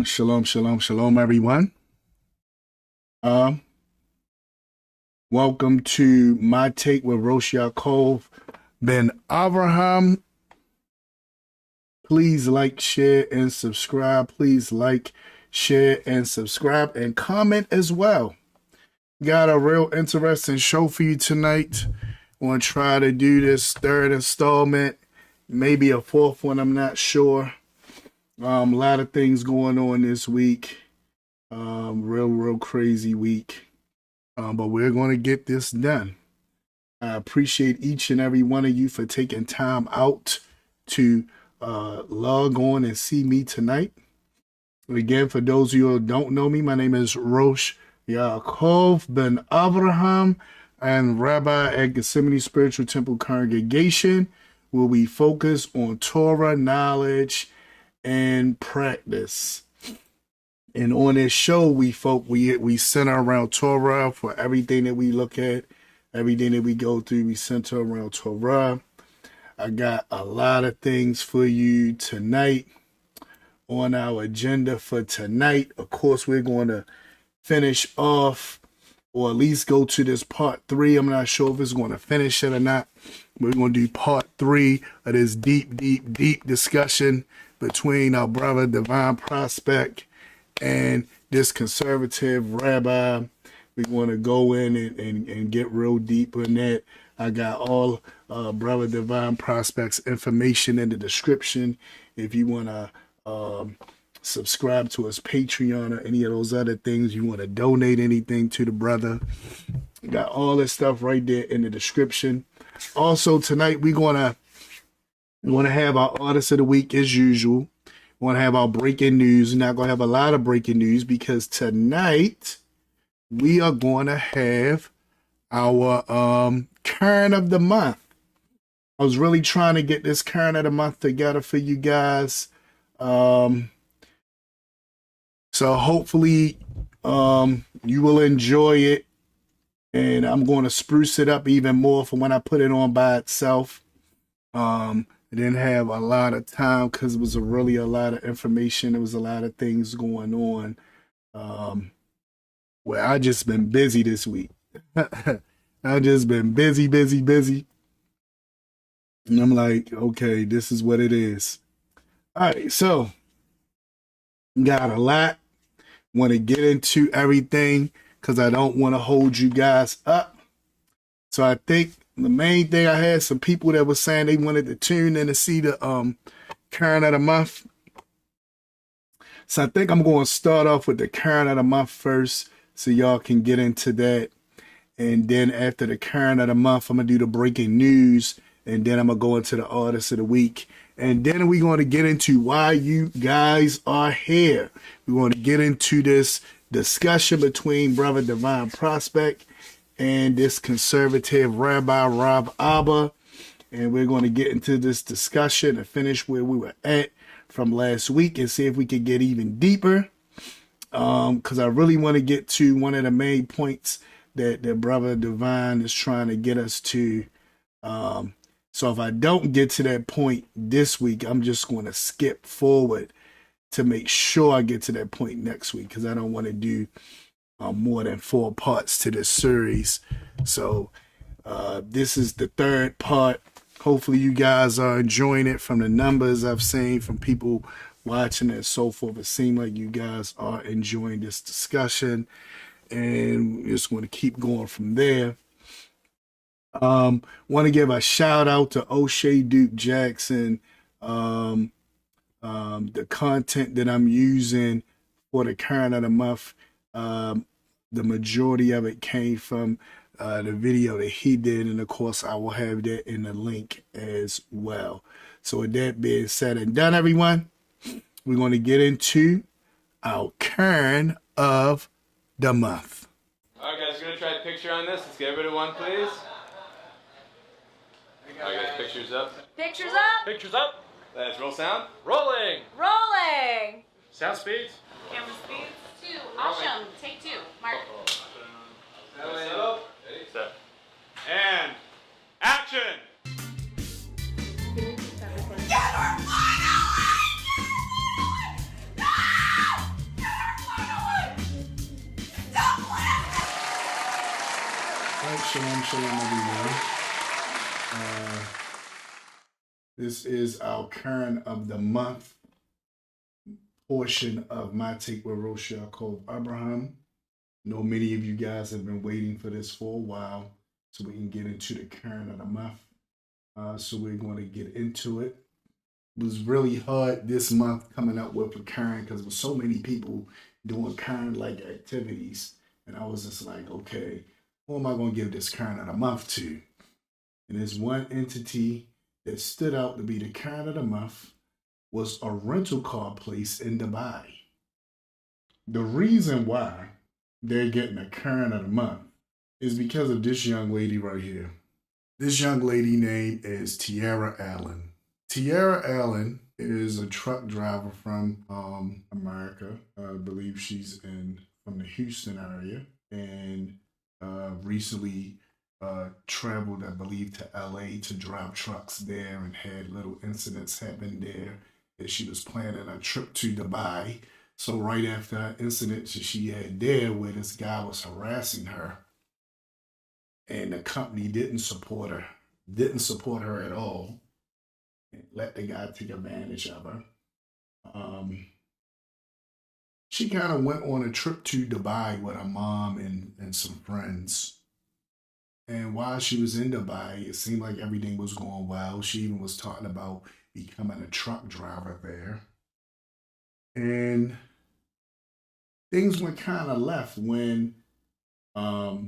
Shalom, everyone. Welcome to My Take with Rosh Ya'acob ben Avraham. Please like, share, and subscribe. Please like, share, and subscribe, and comment as well. Got a real interesting show for you tonight. I'm going to try to do this third installment, maybe a fourth one, I'm not sure. A lot of things going on this week. Real crazy week. But we're going to get this done. I appreciate each and every one of you for taking time out to log on and see me tonight. Again, for those of you who don't know me, my name is Rosh Ya'acob ben Avraham. I am Rabbi at Gethsemane Spiritual Temple Congregation, where we focus on Torah knowledge and practice. And on this show, we center around Torah. For everything that we look at, everything that we go through, we center around Torah. I got a lot of things for you tonight on our agenda for tonight. Of course, we're going to finish off, or at least go to this part 3. I'm not sure if it's going to finish it or not. We're going to do part 3 of this deep discussion between our brother Divine Prospect and this conservative rabbi. We want to go in and get real deep in that. I got all brother Divine Prospect's information in the description. If you want to subscribe to his Patreon or any of those other things, you want to donate anything to the brother, got all this stuff right there in the description. Also, tonight we're going to have our artist of the week as usual. We're going to have our breaking news. We're not going to have a lot of breaking news because tonight we are going to have our Karen of the month. I was really trying to get this Karen of the month together for you guys. So hopefully you will enjoy it. And I'm going to spruce it up even more from when I put it on by itself. I didn't have a lot of time because it was really a lot of information. There was a lot of things going on. Well, I just been busy this week. I just been busy. And I'm like, okay, this is what it is. All right, so got a lot. Want to get into everything because I don't want to hold you guys up. So I think the main thing, I had some people that were saying they wanted to tune in to see the Karen of the month. So I think I'm going to start off with the Karen of the month first so y'all can get into that. And then after the Karen of the month, I'm going to do the breaking news. And then I'm going to go into the artist of the week. And then we're going to get into why you guys are here. We're going to get into this discussion between Brother Divine Prospect and this conservative Rabbi Abba. And we're going to get into this discussion and finish where we were at from last week and see if we can get even deeper. Because I really want to get to one of the main points that Brother Divine is trying to get us to. So if I don't get to that point this week, I'm just going to skip forward to make sure I get to that point next week, because I don't want to do more than 4 parts to this series. So this is the 3rd part. Hopefully you guys are enjoying it. From the numbers I've seen from people watching and so forth, it seems like you guys are enjoying this discussion, and we're just going to keep going from there. Want to give a shout out to O'Shea Duke Jackson. The content that I'm using for the Karen of the month, the majority of it came from the video that he did, and of course I will have that in the link as well. So with that being said and done, everyone, we're going to get into our Karen of the month. All right, guys, we're going to try a picture on this. Let's get rid of one, please. All right, guys, pictures up. Pictures up. Pictures up. Let's roll sound. Rolling. Rolling. Sound speeds. Camera speed. 2. Awesome. Take 2. Mark. Set up. Ready? Set. And action. Get her finally! No! Shalom, shalom, everyone. This is our Karen of the month portion of my take with Rosh Ya'acob Abraham. I know many of you guys have been waiting for this for a while, so we can get into the Karen of the month. So we're going to get into it. It was really hard this month coming up with a Karen because there were so many people doing Karen-like activities, and I was just like, okay, who am I going to give this Karen of the month to? And there's one entity that stood out to be the Karen of the month was a rental car place in Dubai. The reason why they're getting a Karen of the month is because of this young lady right here. This young lady name is Tiara Allen. Tiara Allen is a truck driver from America. I believe she's from the Houston area, and recently traveled, I believe, to LA to drive trucks there and had little incidents happen there as she was planning a trip to Dubai. So right after that incident that she had there where this guy was harassing her and the company didn't support her at all, and let the guy take advantage of her. She kind of went on a trip to Dubai with her mom and some friends. And while she was in Dubai, it seemed like everything was going well. She even was talking about becoming a truck driver there. And things went kind of left when her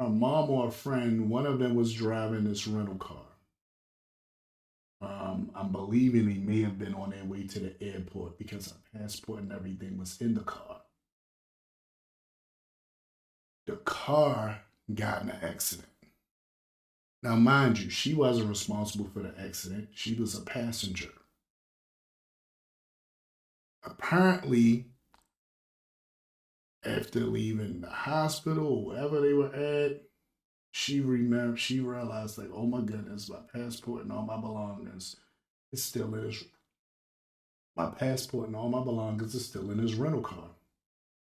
mom or a friend, one of them was driving this rental car. I'm believing they may have been on their way to the airport because her passport and everything was in the car. The car got in an accident. Now, mind you, she wasn't responsible for the accident. She was a passenger. Apparently, after leaving the hospital or wherever they were at, she realized, like, oh my goodness, my passport and all my belongings is still in his. My passport and all my belongings is still in his rental car.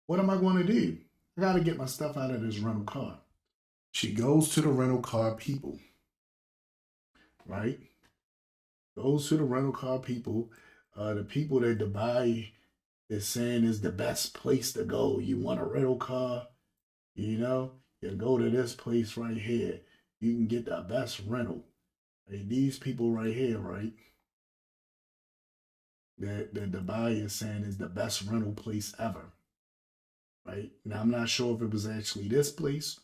What am I going to do? I got to get my stuff out of this rental car. She goes to the rental car people, right? Goes to the rental car people, the people that Dubai is saying is the best place to go. You want a rental car, you go to this place right here. You can get the best rental. Right? These people right here, right? That Dubai is saying is the best rental place ever, right? Now, I'm not sure if it was actually this place,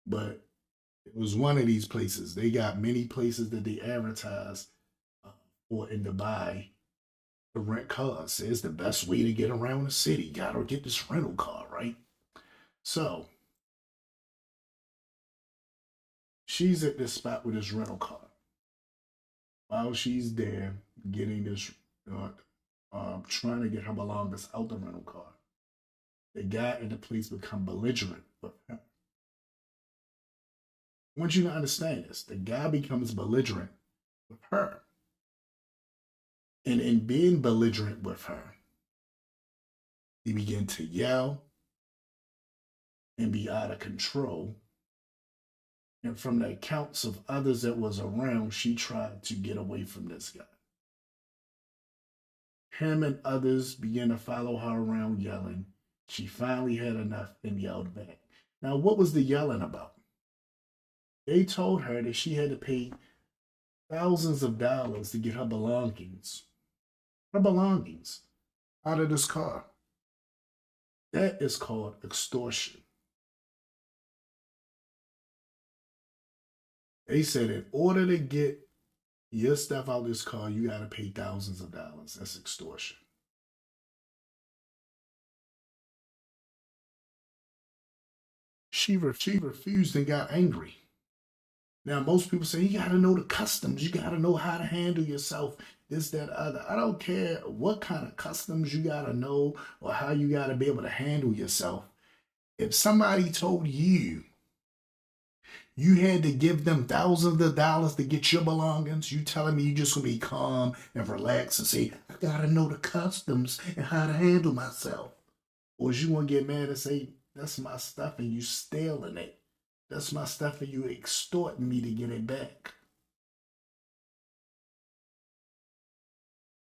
but it was one of these places. They got many places that they advertise for in Dubai to rent cars. It's the best way to get around the city. Gotta get this rental car, right? So she's at this spot with this rental car. While she's there getting this, trying to get her belongings out the rental car, the guy in the place become belligerent with her. I want you to understand this. The guy becomes belligerent with her. And in being belligerent with her, he began to yell and be out of control. And from the accounts of others that was around, she tried to get away from this guy. Him and others began to follow her around yelling. She finally had enough and yelled back. Now, what was the yelling about? They told her that she had to pay thousands of dollars to get her belongings out of this car. That is called extortion. They said in order to get your stuff out of this car, you got to pay thousands of dollars. That's extortion. She refused and got angry. Now, most people say, you got to know the customs. You got to know how to handle yourself, this, that, other. I don't care what kind of customs you got to know or how you got to be able to handle yourself. If somebody told you you had to give them thousands of dollars to get your belongings, you telling me you just going to be calm and relax and say, I got to know the customs and how to handle myself. Or is you going to get mad and say, that's my stuff and you stealing it. That's my stuff and you extorting me to get it back.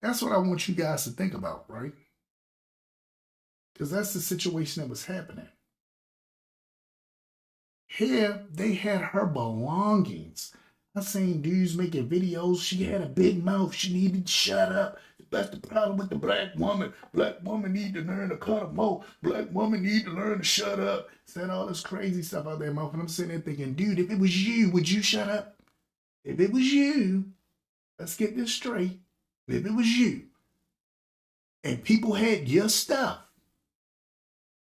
That's what I want you guys to think about, right? Because that's the situation that was happening. Here, they had her belongings. I seen dudes making videos. She had a big mouth. She needed to shut up. That's the problem with the black woman. Black woman need to learn to cut a mouth. Black woman need to learn to shut up. Said all this crazy stuff out their mouth. And I'm sitting there thinking, dude, if it was you, would you shut up? If it was you, let's get this straight. If it was you, and people had your stuff,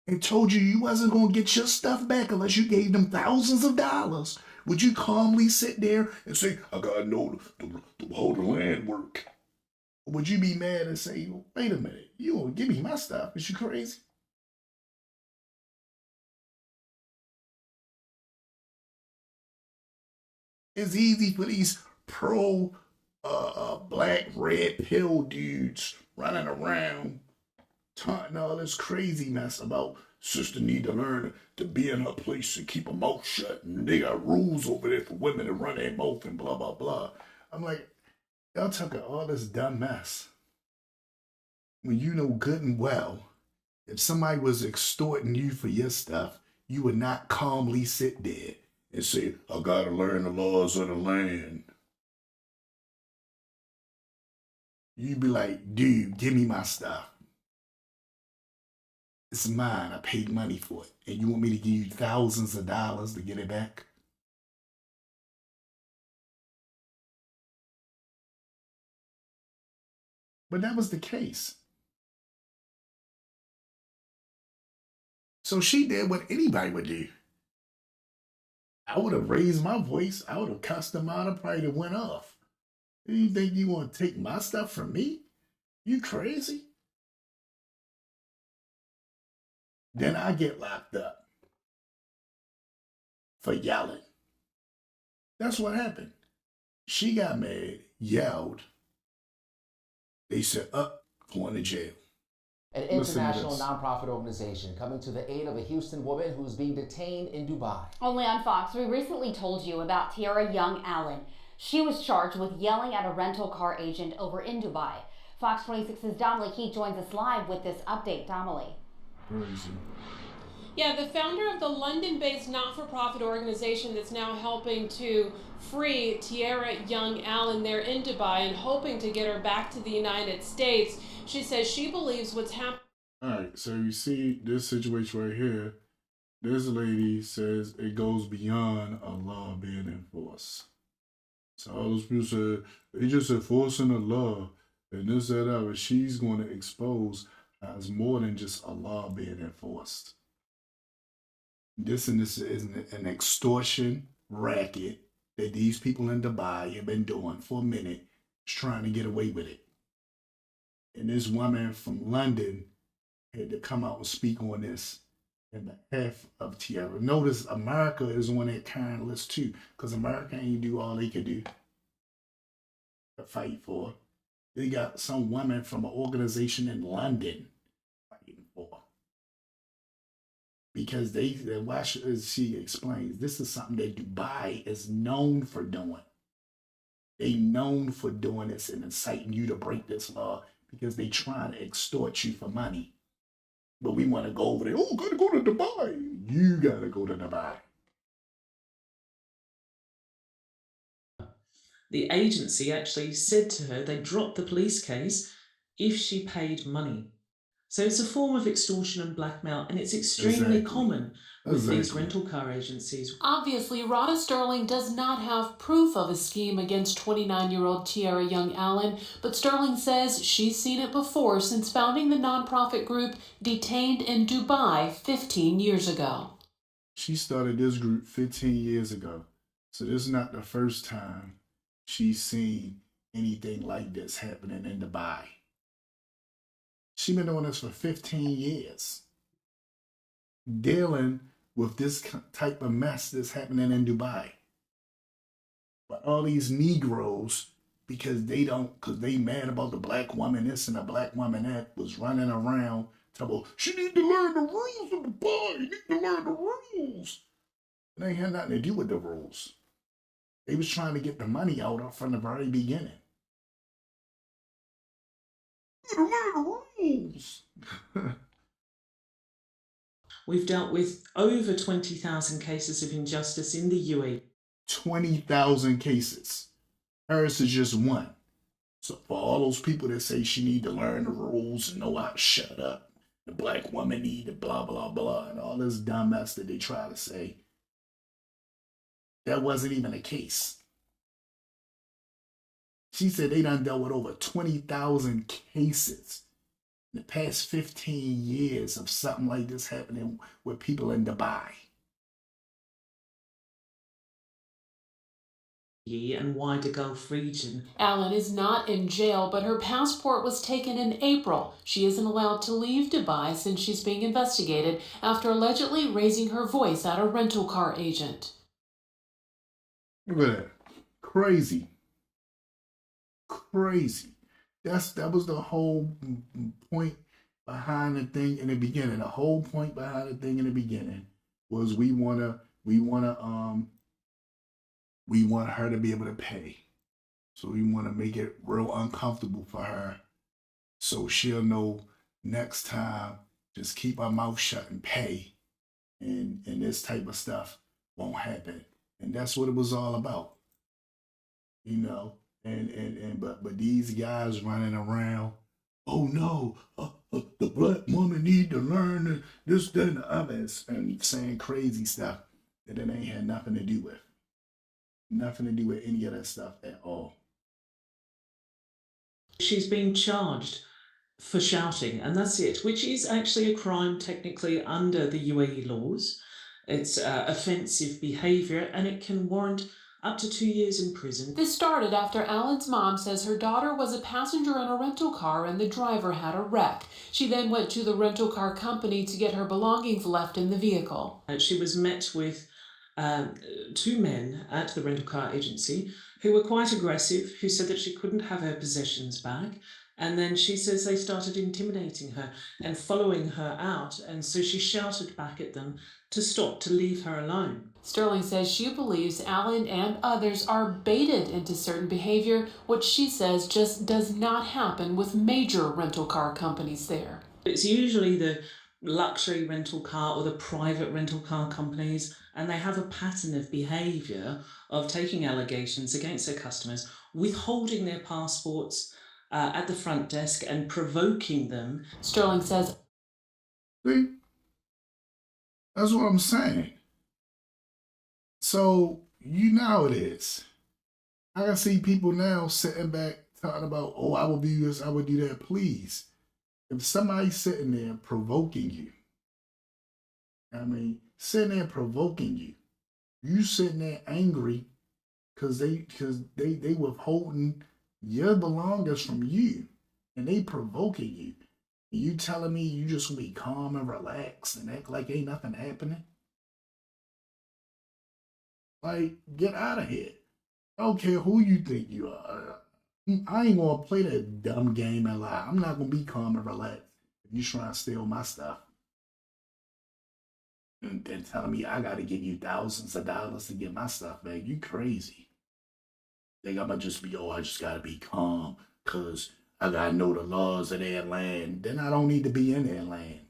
and told you wasn't going to get your stuff back unless you gave them thousands of dollars, would you calmly sit there and say, I got to know how the land work? Or would you be mad and say, wait a minute, you won't give me my stuff? Is you crazy? It's easy for these pro black red pill dudes running around taunting all this crazy mess about sister need to learn to be in her place and keep her mouth shut, and they got rules over there for women to run their mouth and blah blah blah. I'm like, y'all talking all this dumb mess when you know good and well if somebody was extorting you for your stuff, you would not calmly sit there and say, I gotta learn the laws of the land. You'd be like, dude, give me my stuff. It's mine. I paid money for it. And you want me to give you thousands of dollars to get it back? But that was the case. So she did what anybody would do. I would have raised my voice. I would have cussed them out. I probably went off. You think you want to take my stuff from me? You crazy? Then I get locked up for yelling. That's what happened. She got mad, yelled. They said, going to jail. An international nonprofit organization coming to the aid of a Houston woman who's being detained in Dubai. Only on Fox, we recently told you about Tiara Young Allen. She was charged with yelling at a rental car agent over in Dubai. Fox 26's Dominique Heath joins us live with this update. Dominique. Crazy. Yeah, the founder of the London-based not-for-profit organization that's now helping to free Tiara Young Allen there in Dubai and hoping to get her back to the United States. She says she believes what's happening. All right, so you see this situation right here. This lady says it goes beyond a law being enforced. So all those people said, they just enforcing a law and this, that, that, but she's going to expose as more than just a law being enforced. This is an extortion racket that these people in Dubai have been doing for a minute, trying to get away with it. And this woman from London had to come out and speak on this in behalf of Tiara. Notice America is on that kind list too, because America ain't do all they could do to fight for. They got some woman from an organization in London fighting for. Because she explains, this is something that Dubai is known for doing. They known for doing this and inciting you to break this law because they trying to extort you for money. But we want to go over there. Oh, gotta go to Dubai. You gotta go to Dubai. The agency actually said to her they dropped the police case if she paid money. So it's a form of extortion and blackmail, and it's extremely common with these rental car agencies. Obviously, Rhoda Sterling does not have proof of a scheme against 29-year-old Tiara Young Allen, but Sterling says she's seen it before since founding the nonprofit group Detained in Dubai 15 years ago. She started this group 15 years ago, so this is not the first time she's seen anything like this happening in Dubai. She's been doing this for 15 years, dealing with this type of mess that's happening in Dubai. But all these Negroes, because they mad about the black woman this and the black woman that, was running around talking about, she need to learn the rules of Dubai, you need to learn the rules. It ain't had nothing to do with the rules. They was trying to get the money out from the very beginning. The rules. We've dealt with over 20,000 cases of injustice in the UAE. 20,000 cases. Hers is just one. So for all those people that say she need to learn the rules and know how to shut up, the black woman need to blah, blah, blah, and all this dumb mess that they try to say, that wasn't even a case. She said they done dealt with over 20,000 cases in the past 15 years of something like this happening with people in Dubai. And wider Gulf region. Allen is not in jail, but her passport was taken in April. She isn't allowed to leave Dubai since she's being investigated after allegedly raising her voice at a rental car agent. Look at that. Crazy. Crazy. That was the whole point behind the thing in the beginning. The whole point behind the thing in the beginning was we want her to be able to pay. So we want to make it real uncomfortable for her so she'll know next time just keep her mouth shut and pay. And this type of stuff won't happen. And that's what it was all about. You know, but these guys running around, oh no, the black woman need to learn this, that, and the other, and saying crazy stuff that it ain't had nothing to do with. Nothing to do with any of that stuff at all. She's been charged for shouting, and that's it, which is actually a crime technically under the UAE laws. It's offensive behaviour, and it can warrant up to 2 years in prison. This started after Allen's mom says her daughter was a passenger in a rental car and the driver had a wreck. She then went to the rental car company to get her belongings left in the vehicle. She was met with 2 men at the rental car agency who were quite aggressive, who said that she couldn't have her possessions back. And then she says they started intimidating her and following her out. And so she shouted back at them to stop, to leave her alone. Sterling says she believes Allen and others are baited into certain behavior, which she says just does not happen with major rental car companies there. It's usually the luxury rental car or the private rental car companies, and they have a pattern of behaviour of taking allegations against their customers, withholding their passports at the front desk and provoking them. Sterling says, see, that's what I'm saying. So you know how it is. I can see people now sitting back talking about, oh, I would do this, I would do that. Please, if somebody's sitting there provoking you, sitting there provoking you, you sitting there angry because they withholding your belongings from you, and they provoking you. And you telling me you just gonna be calm and relaxed and act like ain't nothing happening? Like, get out of here. I don't care who you think you are. I ain't gonna play that dumb game and lie. I'm not gonna be calm and relaxed if you trying to steal my stuff. And then telling me I gotta give you thousands of dollars to get my stuff back. You crazy. Think I'ma just be, I just gotta be calm because I gotta know the laws of their land. Then I don't need to be in their land.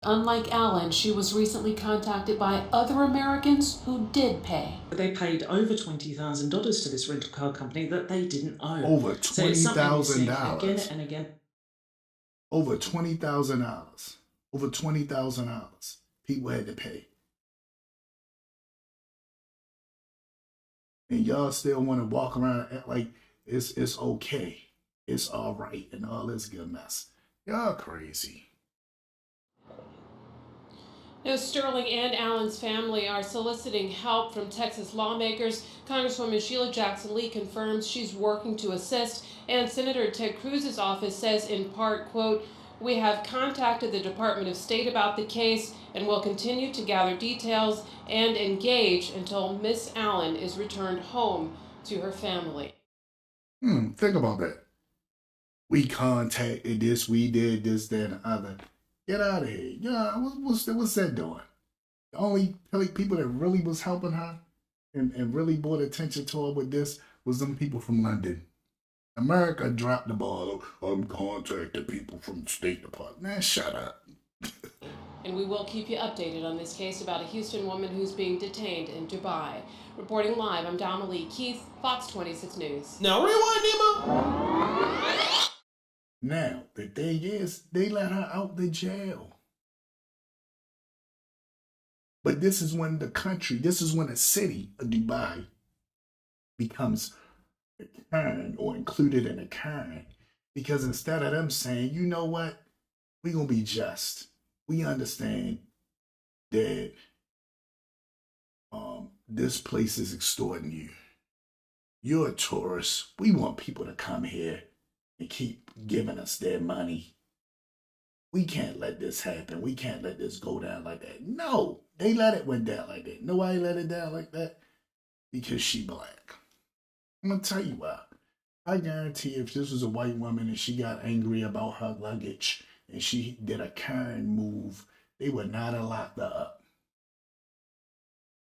unlike Allen, she was recently contacted by other Americans who did pay. They paid over $20,000 to this rental car company that they didn't own. Over $20,000. Again and again. Over $20,000. Over $20,000. People had to pay. And y'all still want to walk around and act like it's okay. It's all right and all this good mess. Y'all crazy. Now, Sterling and Allen's family are soliciting help from Texas lawmakers. Congresswoman Sheila Jackson Lee confirms she's working to assist, and Senator Ted Cruz's office says in part, quote, "We have contacted the Department of State about the case and will continue to gather details and engage until Miss Allen is returned home to her family." Think about that. We contacted this, we did this, that, and the other. Get out of here. Yeah, what's that doing? The only people that really was helping her and really brought attention to her with this was them people from London. America dropped the ball. I'm contacting people from the State Department. Man, shut up. And we will keep you updated on this case about a Houston woman who's being detained in Dubai. Reporting live, I'm Damalie Keith, Fox 26 News. Now rewind, Nemo. Now, the thing is, they let her out the jail. But this is when the city of Dubai becomes a Karen or included in a Karen. Because instead of them saying, you know what, we're going to be just. We understand that this place is extorting you. You're a tourist. We want people to come here and keep giving us their money. We can't let this happen. We can't let this go down like that. No, they let it went down like that. Nobody let it down like that because she black. I'm going to tell you why. I guarantee if this was a white woman and she got angry about her luggage and she did a Karen move, they would not have locked her up.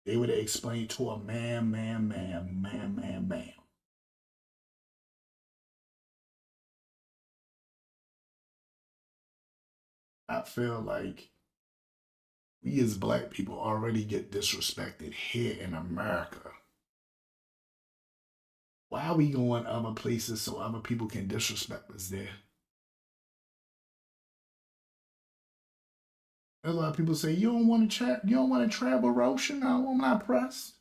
They would have explained to her, ma'am. I feel like we as black people already get disrespected here in America. Why are we going other places so other people can disrespect us there? A lot of people say, you don't want to travel, Rosh? No, I'm not pressed.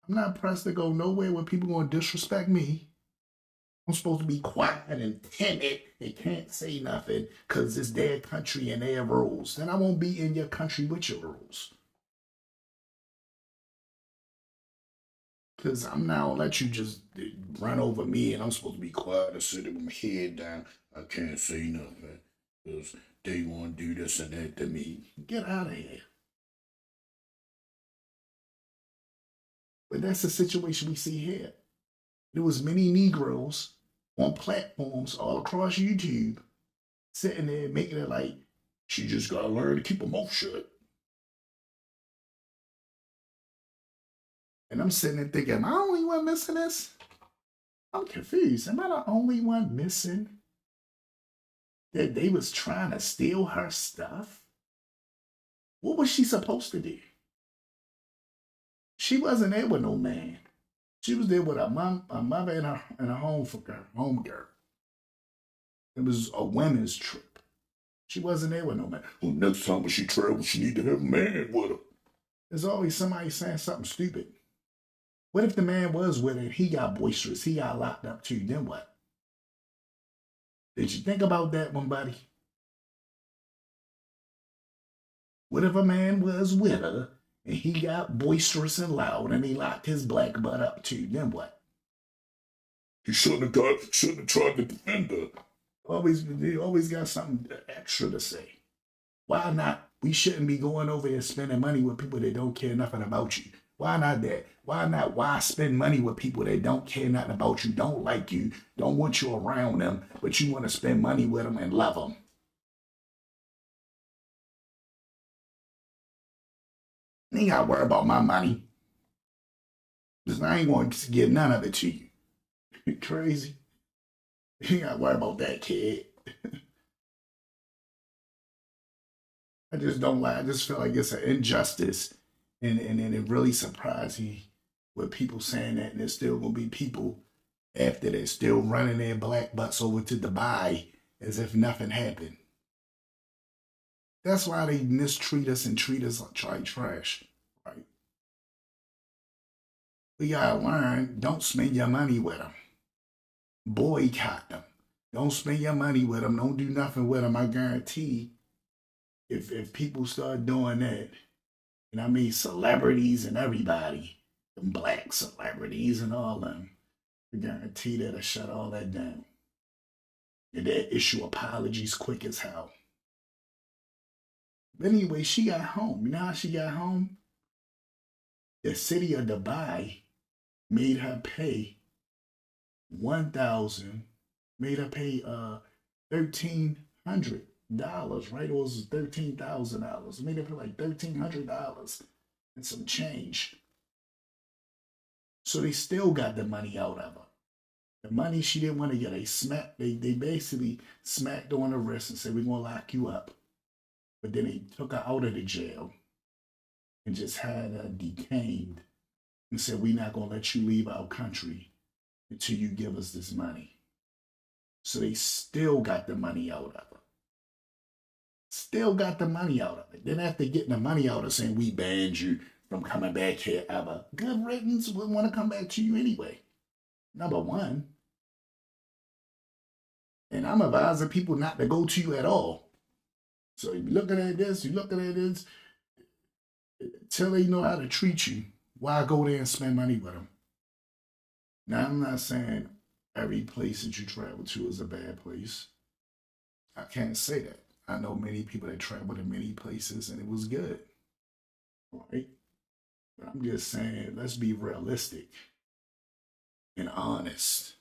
I'm not pressed to go nowhere where people going to disrespect me. I'm supposed to be quiet and timid and can't say nothing because it's their country and their rules. Then I won't be in your country with your rules. Because I'm not going to let you just run over me and I'm supposed to be quiet and sit with my head down. I can't say nothing because they want to do this and that to me. Get out of here. But that's the situation we see here. There was many Negroes on platforms all across YouTube sitting there making it like, she just got to learn to keep her mouth shut. And I'm sitting there thinking, am I the only one missing this? I'm confused. Am I the only one missing that they was trying to steal her stuff? What was she supposed to do? She wasn't there with no man. She was there with a mother and a home girl. It was a women's trip. She wasn't there with no man. Well, next time when she travels, she need to have a man with her. There's always somebody saying something stupid. What if the man was with her and he got boisterous, he got locked up too? Then what? Did you think about that one, buddy? What if a man was with her and he got boisterous and loud and he locked his black butt up too? Then what? He shouldn't have tried to defend her. He always got something extra to say. Why not? We shouldn't be going over there spending money with people that don't care nothing about you. Why not that? Why not? Why spend money with people that don't care nothing about you, don't like you, don't want you around them, but you want to spend money with them and love them? You ain't got to worry about my money. Because I ain't going to give none of it to you. You crazy? You ain't got to worry about that, kid. I just don't like. I just feel like it's an injustice. And it really surprised me with people saying that, and there's still going to be people after that still running their black butts over to Dubai as if nothing happened. That's why they mistreat us and treat us like trash, right? We got to learn, don't spend your money with them. Boycott them. Don't spend your money with them. Don't do nothing with them. I guarantee if people start doing that, and I mean celebrities and everybody, them black celebrities and all them, I guarantee that'll shut all that down. And they'll issue apologies quick as hell. But anyway, she got home. You know how she got home? The city of Dubai made her pay $1,000, made her pay $1,300 right? It was $13,000. Made it for like $1,300 and some change. So they still got the money out of her. The money she didn't want to get, they basically smacked her on the wrist and said, "We're gonna lock you up." But then they took her out of the jail and just had her detained and said, "We're not gonna let you leave our country until you give us this money." So they still got the money out of her. Still got the money out of it. Then after getting the money out of saying, "We banned you from coming back here ever," good riddance, wouldn't want to come back to you anyway. Number one. And I'm advising people not to go to you at all. So you're looking at this, till they know how to treat you. Why go there and spend money with them? Now, I'm not saying every place that you travel to is a bad place. I can't say that. I know many people that travel to many places and it was good. Right? But I'm just saying, let's be realistic and honest.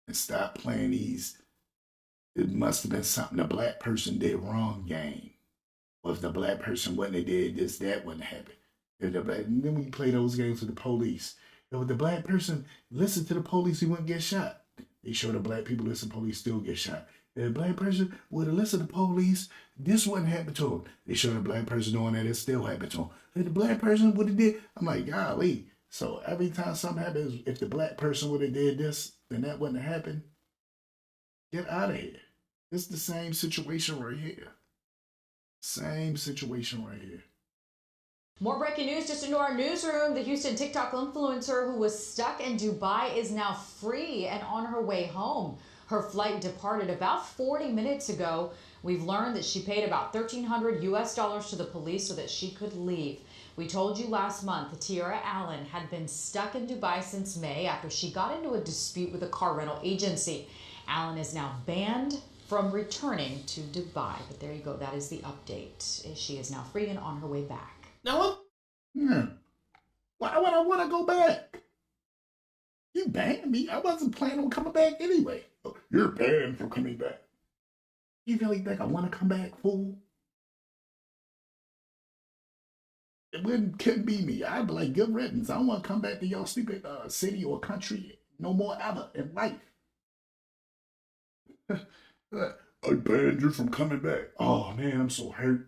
And stop playing these, it must have been something the black person did wrong game. Or if the black person wouldn't have did this, that wouldn't happen. And then we play those games with the police. If the black person listened to the police, he wouldn't get shot. They show the black people listen to police still get shot. If the black person would have listened to police, this wouldn't happen to him. They show the black person doing that, it still happened to him. If the black person would have did, I'm like, golly. So every time something happens, if the black person would have did this, then that wouldn't have happened. Get out of here. It's the same situation right here. Same situation right here. More breaking news just into our newsroom. The Houston TikTok influencer who was stuck in Dubai is now free and on her way home. Her flight departed about 40 minutes ago. We've learned that she paid about $1,300 US to the police so that she could leave. We told you last month that Tiara Allen had been stuck in Dubai since May after she got into a dispute with a car rental agency. Allen is now banned from returning to Dubai. But there you go. That is the update. She is now free and on her way back. Now, why would I want to go back? You banned me. I wasn't planning on coming back anyway. Oh, you're banned from coming back. You really think I want to come back, fool? It couldn't be me. I'd be like, good riddance. I don't want to come back to your stupid city or country no more ever in life. I banned you from coming back. Oh, man, I'm so hurt.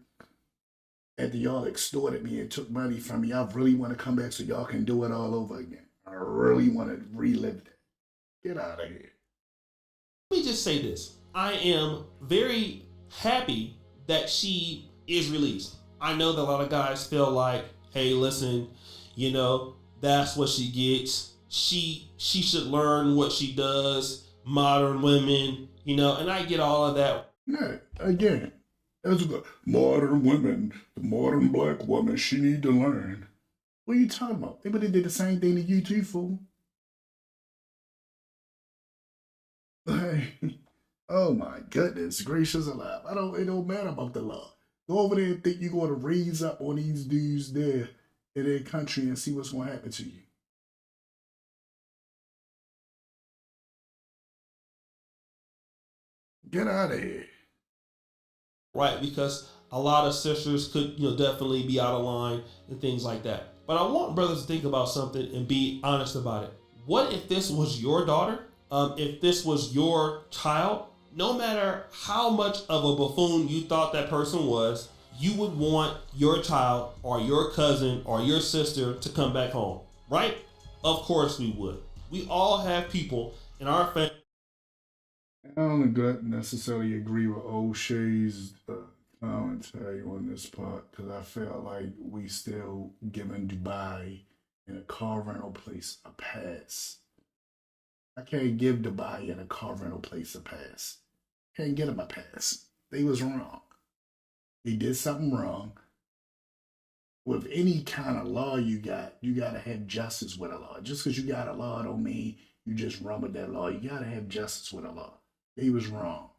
After y'all extorted me and took money from me, I really want to come back so y'all can do it all over again. I really want to relive that. Get out of here. let me just say this. I am very happy that she is released. I know that a lot of guys feel like, hey, listen, that's what she gets. She should learn what she does. Modern women, and I get all of that. Yeah, again, as the modern women, the modern black woman, she need to learn. What are you talking about? They would have did the same thing to you too, fool. Oh my goodness gracious alive. It don't matter about the law. Go over there and think you're going to raise up on these dudes there in their country and see what's going to happen to you. Get out of here. Right, because a lot of sisters could, definitely be out of line and things like that. But I want brothers to think about something and be honest about it. What if this was your daughter? If this was your child? No matter how much of a buffoon you thought that person was, you would want your child or your cousin or your sister to come back home, right? Of course we would. We all have people in our family. I don't necessarily agree with O'Shea's commentary on this part because I feel like we still giving Dubai and a car rental place a pass. I can't give Dubai and a car rental place a pass. Can't get them a pass. They was wrong. They did something wrong. With any kind of law you got to have justice with a law. Just because you got a law don't mean you just run with that law. You got to have justice with a law. He was wrong.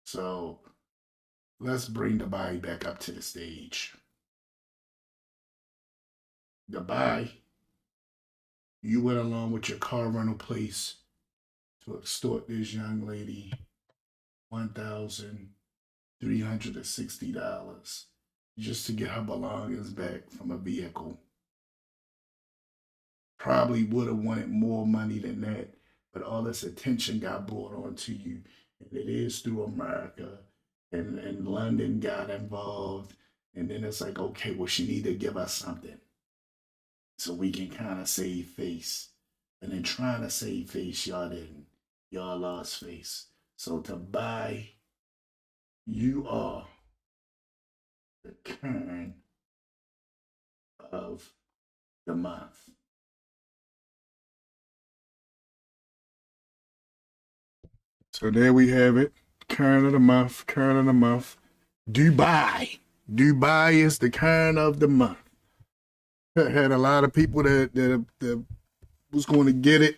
So let's bring Dubai back up to the stage. Dubai, you went along with your car rental place to extort this young lady $1,360 just to get her belongings back from a vehicle. Probably would have wanted more money than that, but all this attention got brought on to you, and it is through America, and London got involved, and then it's like, okay, well, she need to give us something so we can kind of save face. And then trying to save face, y'all didn't. Y'all lost face. So to buy, you are the Karen of the month. So there we have it. Karen of the month, Karen of the month. Dubai. Dubai is the Karen of the month. Had a lot of people that was going to get it.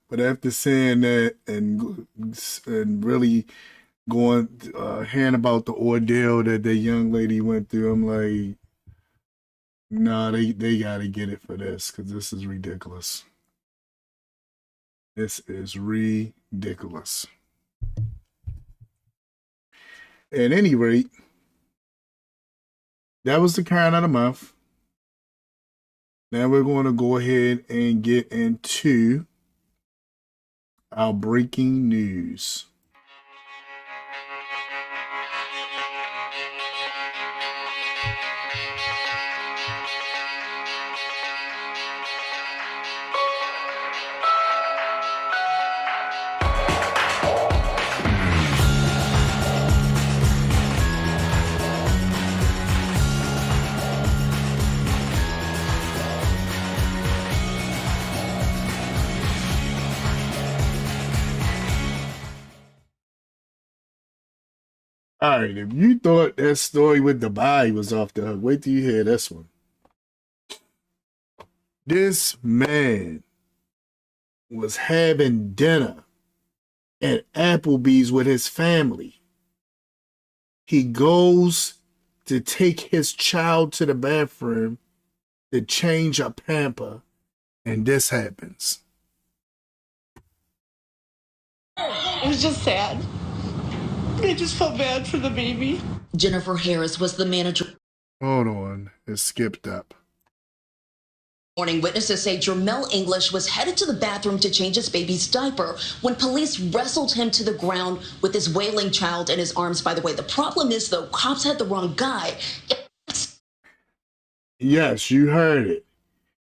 But after saying that and really going hearing about the ordeal that the young lady went through, I'm like, nah, they got to get it for this, because this is ridiculous. This is ridiculous. At any rate, that was the Karen of the month. Now we're going to go ahead and get into our breaking news. All right, if you thought that story with Dubai was off the hook, wait till you hear this one. This man was having dinner at Applebee's with his family. He goes to take his child to the bathroom to change a pamper, and this happens. It was just sad. I just felt bad for the baby. Jennifer Harris was the manager. Hold on, it skipped up. Morning witnesses say Jermel English was headed to the bathroom to change his baby's diaper when police wrestled him to the ground with his wailing child in his arms. By the way, the problem is, though, cops had the wrong guy. Yes, you heard it.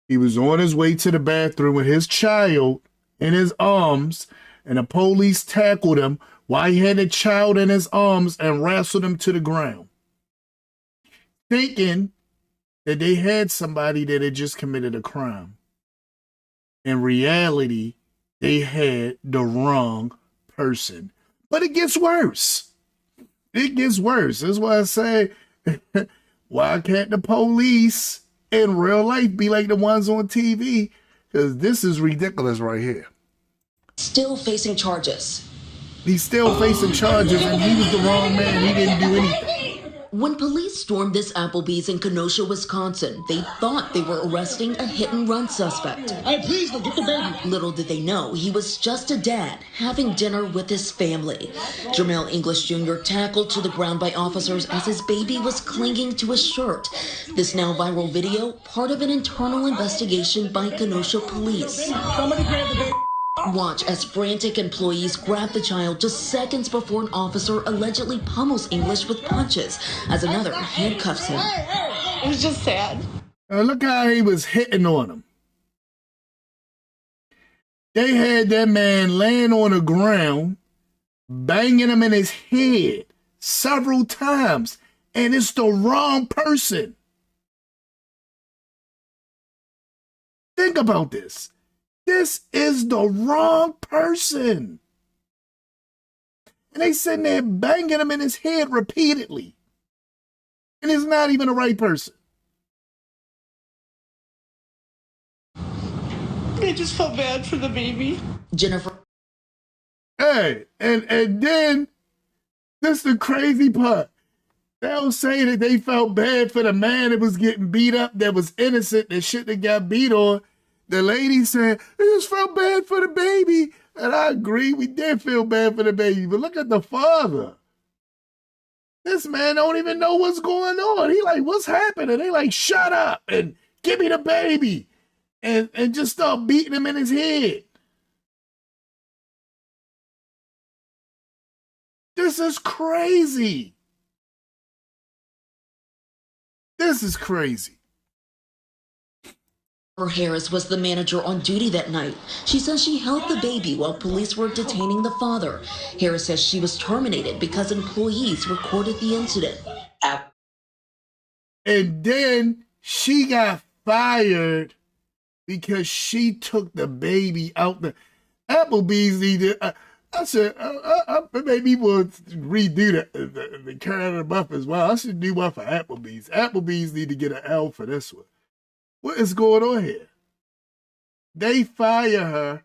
He was on his way to the bathroom with his child in his arms, and the police tackled him while he had the child in his arms and wrestled him to the ground, thinking that they had somebody that had just committed a crime. In reality, they had the wrong person. But it gets worse. It gets worse. That's why I say, why can't the police in real life be like the ones on TV? Because this is ridiculous right here. Still facing charges. He's still facing charges, and he was the wrong man. He didn't do anything. When police stormed this Applebee's in Kenosha, Wisconsin, they thought they were arresting a hit-and-run suspect. Hey, please, get the baby. Little did they know he was just a dad having dinner with his family. Jermel English Jr. tackled to the ground by officers as his baby was clinging to his shirt. This now viral video, part of an internal investigation by Kenosha police. Somebody grab the baby. Watch as frantic employees grab the child just seconds before an officer allegedly pummels English with punches as another handcuffs him. It was just sad. Look how he was hitting on him. They had that man laying on the ground, banging him in his head several times, and it's the wrong person. Think about this. This is the wrong person. And they sitting there banging him in his head repeatedly. And it's not even the right person. I just felt bad for the baby. Jennifer. Hey, and then this is the crazy part. They'll say that they felt bad for the man that was getting beat up, that was innocent, that shit that got beat on. The lady said, I just felt bad for the baby. And I agree, we did feel bad for the baby, but look at the father. This man don't even know what's going on. He like, what's happening? They like, shut up and give me the baby. And just start beating him in his head. This is crazy. This is crazy. Harris was the manager on duty that night. She says she held the baby while police were detaining the father. Harris says she was terminated because employees recorded the incident. And then she got fired because she took the baby out the Applebee's needed. I said, maybe we'll redo the Canada Buff as well. I should do one for Applebee's. Applebee's need to get an L for this one. What is going on here? They fire her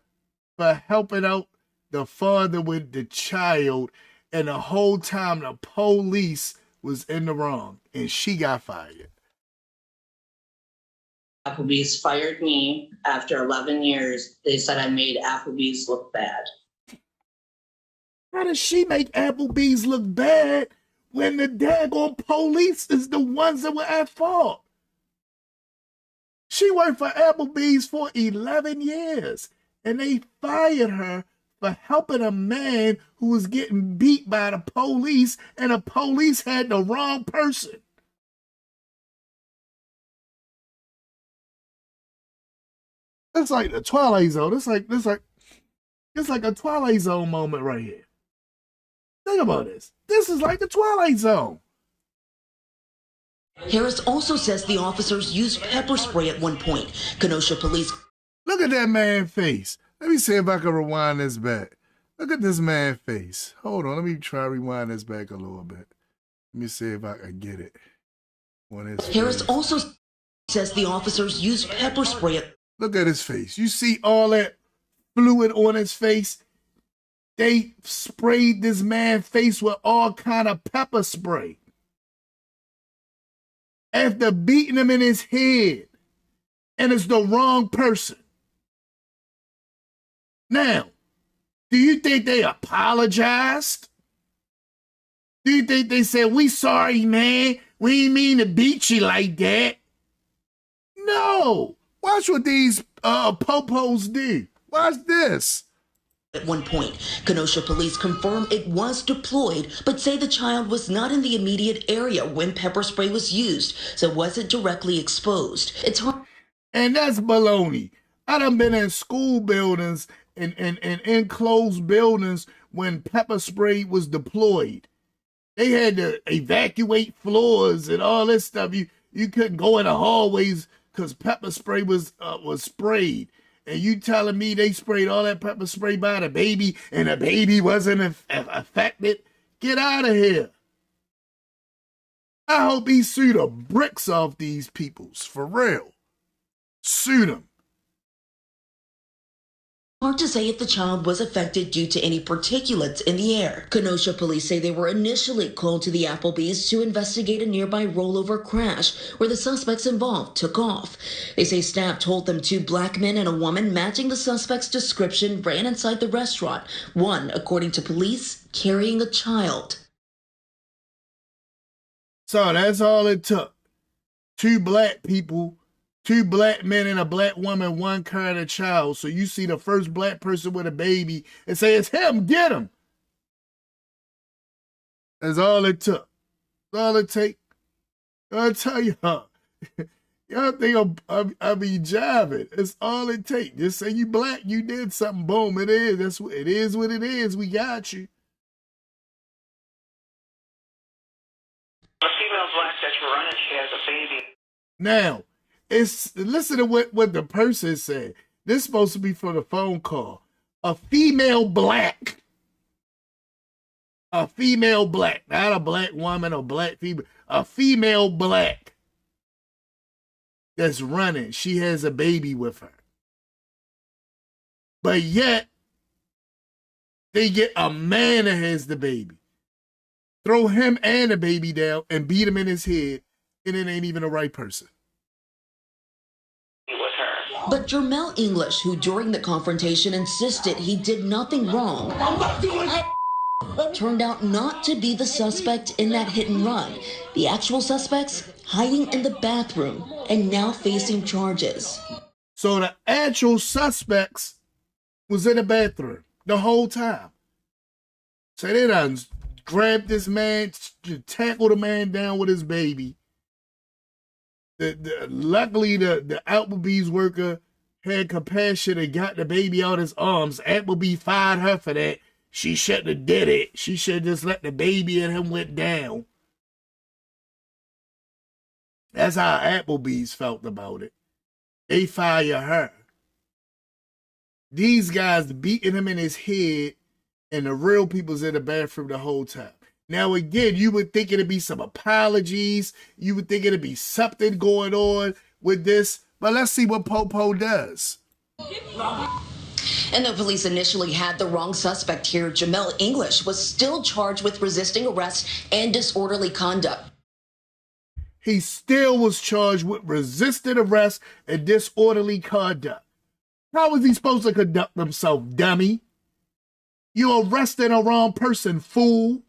for helping out the father with the child, and the whole time the police was in the wrong, and she got fired. Applebee's fired me after 11 years. They said I made Applebee's look bad. How does she make Applebee's look bad when the daggone police is the ones that were at fault? She worked for Applebee's for 11 years, and they fired her for helping a man who was getting beat by the police, and the police had the wrong person. It's like the Twilight Zone. It's like a Twilight Zone moment right here. Think about this. This is like the Twilight Zone. Harris also says the officers used pepper spray at one point. Kenosha police. Look at that man's face. Let me see if I can rewind this back. Look at this man's face. Hold on. Let me try to rewind this back a little bit. Let me see if I can get it. Harris also says the officers used pepper spray at. Look at his face. You see all that fluid on his face? They sprayed this man's face with all kind of pepper spray. After beating him in his head. And it's the wrong person. Now, do you think they apologized? Do you think they said, we sorry, man. We ain't mean to beat you like that? No. Watch what these popos do. Watch this. At one point, Kenosha police confirm it was deployed, but say the child was not in the immediate area when pepper spray was used, so wasn't directly exposed. It's hard. And that's baloney. I done been in school buildings and enclosed buildings when pepper spray was deployed. They had to evacuate floors and all this stuff. You couldn't go in the hallways because pepper spray was sprayed. And you telling me they sprayed all that pepper spray by the baby and the baby wasn't affected? Get out of here. I hope he sue the bricks off these peoples, for real. Sue them. Hard to say if the child was affected due to any particulates in the air. Kenosha police say they were initially called to the Applebee's to investigate a nearby rollover crash where the suspects involved took off. They say staff told them 2 black men and a woman matching the suspect's description ran inside the restaurant, one, according to police, carrying a child. So that's all it took. 2 black people, 2 black men and a black woman, one carrying a child. So you see the first black person with a baby and say, it's him, get him. That's all it took. That's all it take. I'll tell y'all. Y'all think I be jiving. It's all it take. Just say you black, you did something, boom, it is. It is what it is. We got you. A female black that's running, she has a baby. Now, listen to what the person said. This is supposed to be for the phone call. A female black. A female black. Not a black woman or black female. A female black that's running. She has a baby with her. But yet, they get a man that has the baby. Throw him and the baby down and beat him in his head, and it ain't even the right person. With her. But Jermel English, who during the confrontation insisted he did nothing wrong, turned out not to be the suspect in that hit and run. The actual suspects hiding in the bathroom and now facing charges. So the actual suspects was in the bathroom the whole time. So they done grabbed this man, tackled the man down with his baby. Luckily, the Applebee's worker had compassion and got the baby out of his arms. Applebee fired her for that. She shouldn't have did it. She should have just let the baby and him went down. That's how Applebee's felt about it. They fire her. These guys beating him in his head, and the real people's in the bathroom the whole time. Now, again, you would think it'd be some apologies. You would think it'd be something going on with this. But let's see what Popo does. And though police initially had the wrong suspect here, Jermel English was still charged with resisting arrest and disorderly conduct. He still was charged with resisting arrest and disorderly conduct. How was he supposed to conduct himself, dummy? You arrested a wrong person, fool.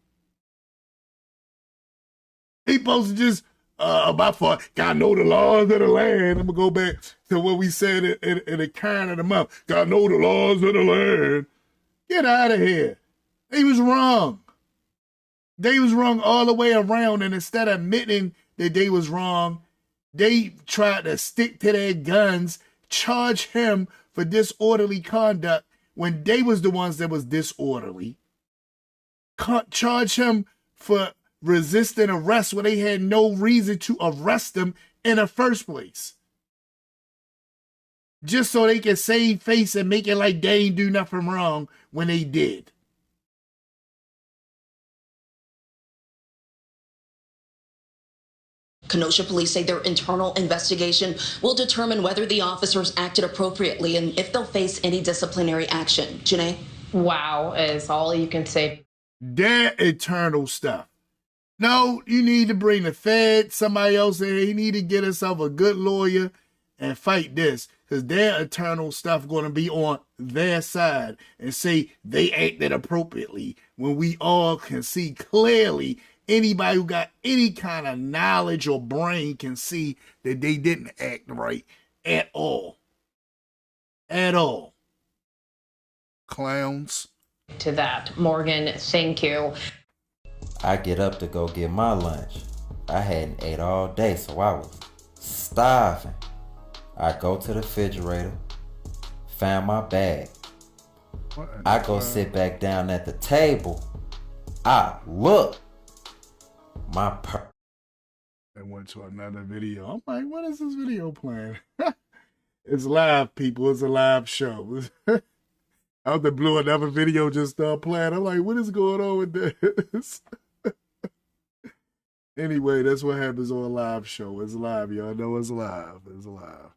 He supposed to just, my fault, gotta know the laws of the land. I'm gonna go back to what we said in the kind of the month. Gotta know the laws of the land. Get out of here. He was wrong. They was wrong all the way around, and instead of admitting that they was wrong, they tried to stick to their guns, charge him for disorderly conduct when they was the ones that was disorderly. Charge him for resisting arrest when they had no reason to arrest him in the first place. Just so they can save face and make it like they ain't do nothing wrong when they did. Kenosha police say their internal investigation will determine whether the officers acted appropriately and if they'll face any disciplinary action. Janae? Wow is all you can say. Their internal stuff. No, you need to bring the Fed, somebody else in here. You need to get yourself a good lawyer and fight this, because their internal stuff going to be on their side and say they acted appropriately when we all can see clearly. Anybody who got any kind of knowledge or brain can see that they didn't act right at all. At all. Clowns. To that, Morgan, thank you. I get up to go get my lunch. I hadn't ate all day, so I was starving. I go to the refrigerator, found my bag. I go sit back down at the table. I look. My purse. I went to another video. I'm like, what is this video playing? It's live, people. It's a live show. Out of the blue, another video just started playing. I'm like, what is going on with this? Anyway, that's what happens on a live show. It's live, y'all know it's live. It's live.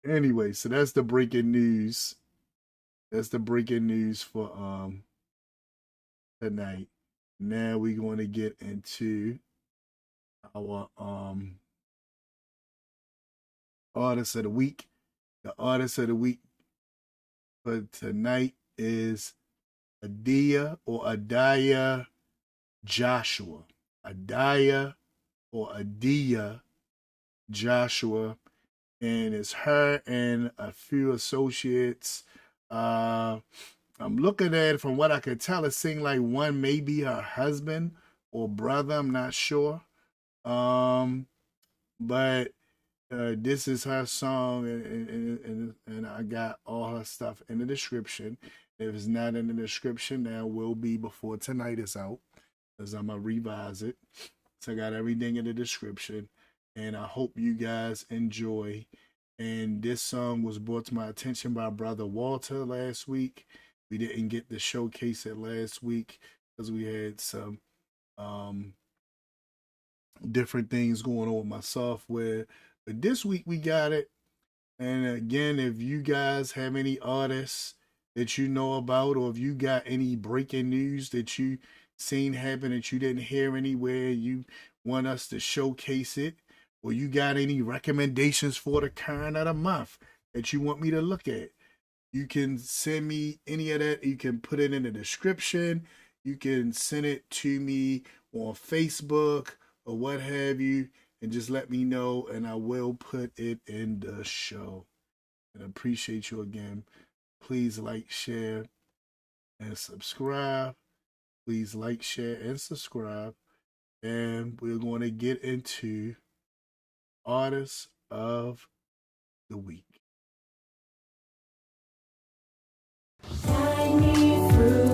Anyway, so that's the breaking news. That's the breaking news for tonight. Now we're going to get into our artist of the week. The artist of the week for tonight is Adiyah Joshua. Adiyah Joshua, and it's her and a few associates. I'm looking at it from what I could tell. It seemed like one may be her husband or brother. I'm not sure. But this is her song, and I got all her stuff in the description. If it's not in the description, now it will be before tonight is out, because I'm going to revise it. So I got everything in the description, and I hope you guys enjoy. And this song was brought to my attention by Brother Walter last week. We didn't get to showcase it last week because we had some different things going on with my software. But this week we got it. And again, if you guys have any artists that you know about, or if you got any breaking news that you seen happen that you didn't hear anywhere, you want us to showcase it, or you got any recommendations for the current of the month that you want me to look at. You can send me any of that. You can put it in the description. You can send it to me on Facebook or what have you, and just let me know, and I will put it in the show. And I appreciate you again. Please like, share, and subscribe. Please like, share, and subscribe. And we're going to get into Artist of the Week. Guide me through.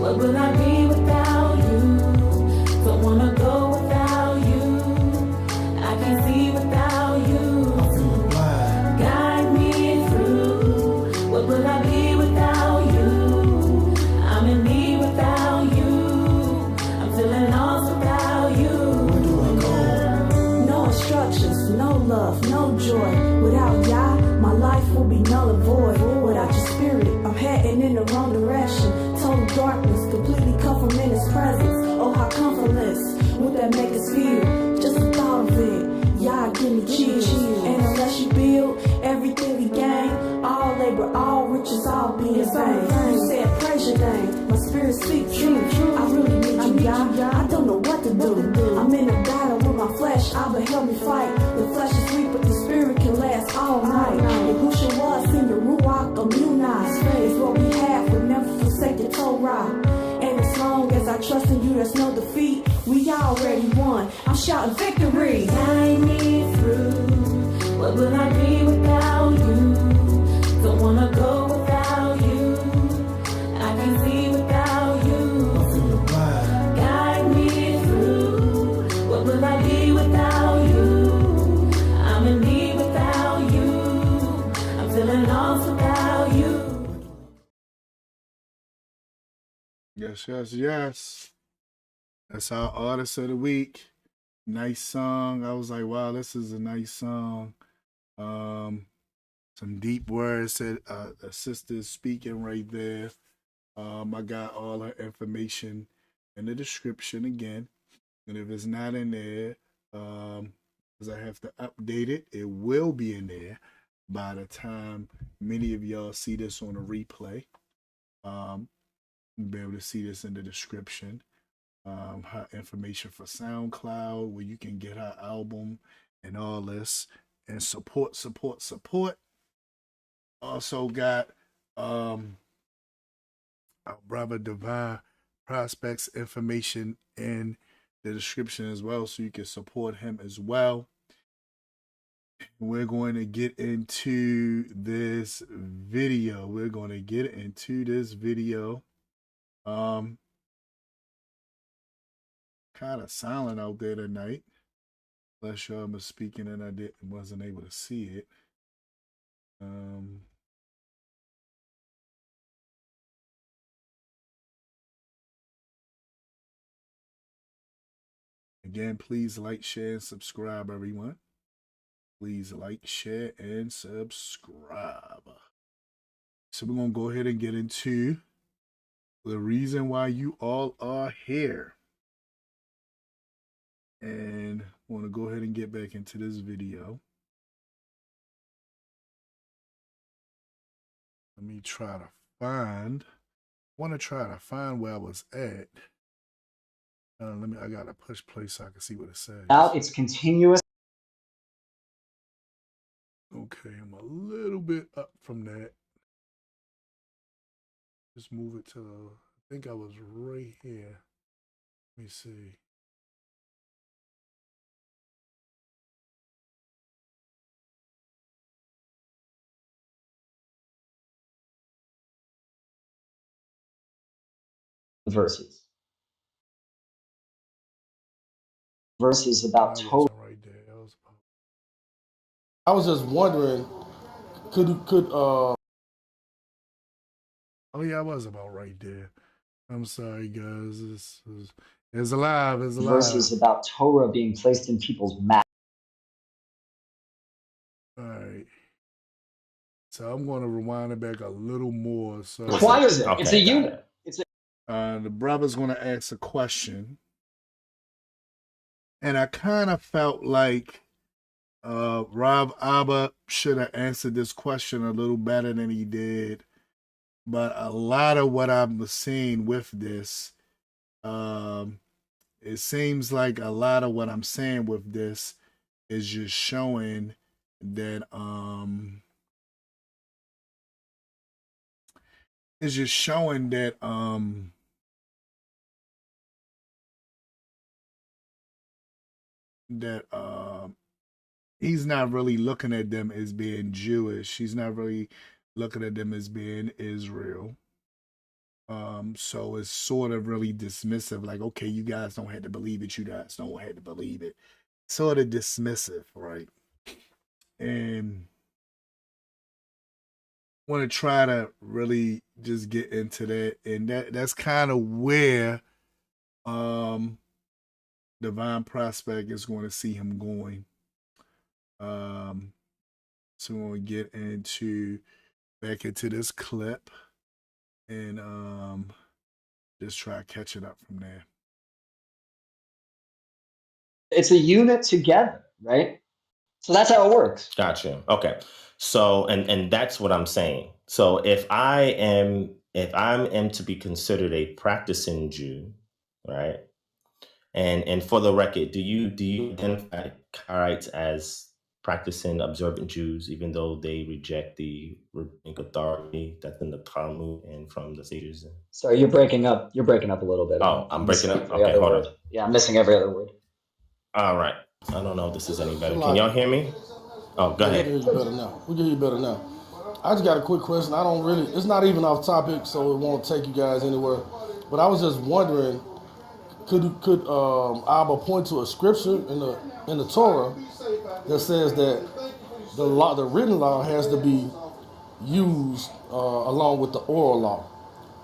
What will I be without you? Don't wanna go without you. I can't see without you. Guide me through. What will I be without you? I'm in need without you. I'm feeling lost without you. Where do I go? No instructions, no love, no joy. Without Yah, my life will be null and void. Without your spirit, I'm heading in the wrong direction. Total darkness, completely cut from in his presence. Oh, how comfortless would that make us feel? Just the thought of it, Yah, give me chills. And unless you build everything we gain, all labor, all riches, all be in vain. You said praise your name, my spirit speaks truth. I really need you, Yah. I don't know what to do. I'm in a battle with my flesh, Abba help me fight. The flesh is weak, but the spirit can last all night. Yahusha was in the Ruach Amunah. It's what we have, we'll never forsake the Torah. And as long as I trust in you, there's no defeat. We already won. I'm shouting victory. Guide me through. What will I be without you? Don't wanna go without you. I can see without you. Guide me through. What will I be without you? I'm in need without you. I'm feeling lost without you. Yes, yes, yes. That's our Artist of the Week. Nice song. I was like, wow, this is a nice song. Some deep words that the sister is speaking right there. I got all her information in the description again. And if it's not in there, because I have to update it, it will be in there by the time many of y'all see this on a replay. You'll be able to see this in the description. Her information for SoundCloud, where you can get her album and all this. And support. Also got our brother Divine Prospects information in the description as well, so you can support him as well. We're going to get into this video. Kind of silent out there tonight. Unless y'all was speaking and I wasn't able to see it. Again, please like, share, and subscribe, everyone. Please like, share, and subscribe. So we're going to go ahead and get into the reason why you all are here. And I want to go ahead and get back into this video. Let me try to find where I was at. I got to push play so I can see what it says. Now it's continuous. Okay, I'm a little bit up from that. Just move it to, I think I was right here. Let me see. Verses about Torah. Right there. I was just wondering, could oh yeah, I was about right there. I'm sorry, guys. It's alive. Verses about Torah being placed in people's mouths. All right. So I'm going to rewind it back a little more. So Requires it. Okay, it's a unit. The brother's going to ask a question, and I kind of felt like Rabbi Abba should have answered this question a little better than he did. But a lot of what I'm seeing with this, it seems like a lot of what I'm saying with this is just showing that he's not really looking at them as being Jewish. He's not really looking at them as being Israel. So it's sort of really dismissive, like, okay, you guys don't have to believe it, you guys don't have to believe it. Sort of dismissive, right? And want to try to really just get into that, and that's kind of where Divine Prospect is going to see him going. So we're going to get back into this clip and just try catching up from there. It's a unit together, right? So that's how it works. Gotcha. Okay. So, and that's what I'm saying. So if I'm to be considered a practicing Jew, right? And for the record, do you identify Karaites as practicing observant Jews, even though they reject the rabbinic authority that's in the Talmud and from the sages? Sorry, you're breaking up. You're breaking up a little bit. Oh, I'm breaking up. Okay, hold on. Yeah, I'm missing every other word. All right. I don't know if this is any better. Can y'all hear me? Oh, go ahead. We can hear you better now. We can hear you better now. I just got a quick question. It's not even off topic, so it won't take you guys anywhere. But I was just wondering, could Abba point to a scripture in the Torah that says that the written law has to be used along with the oral law?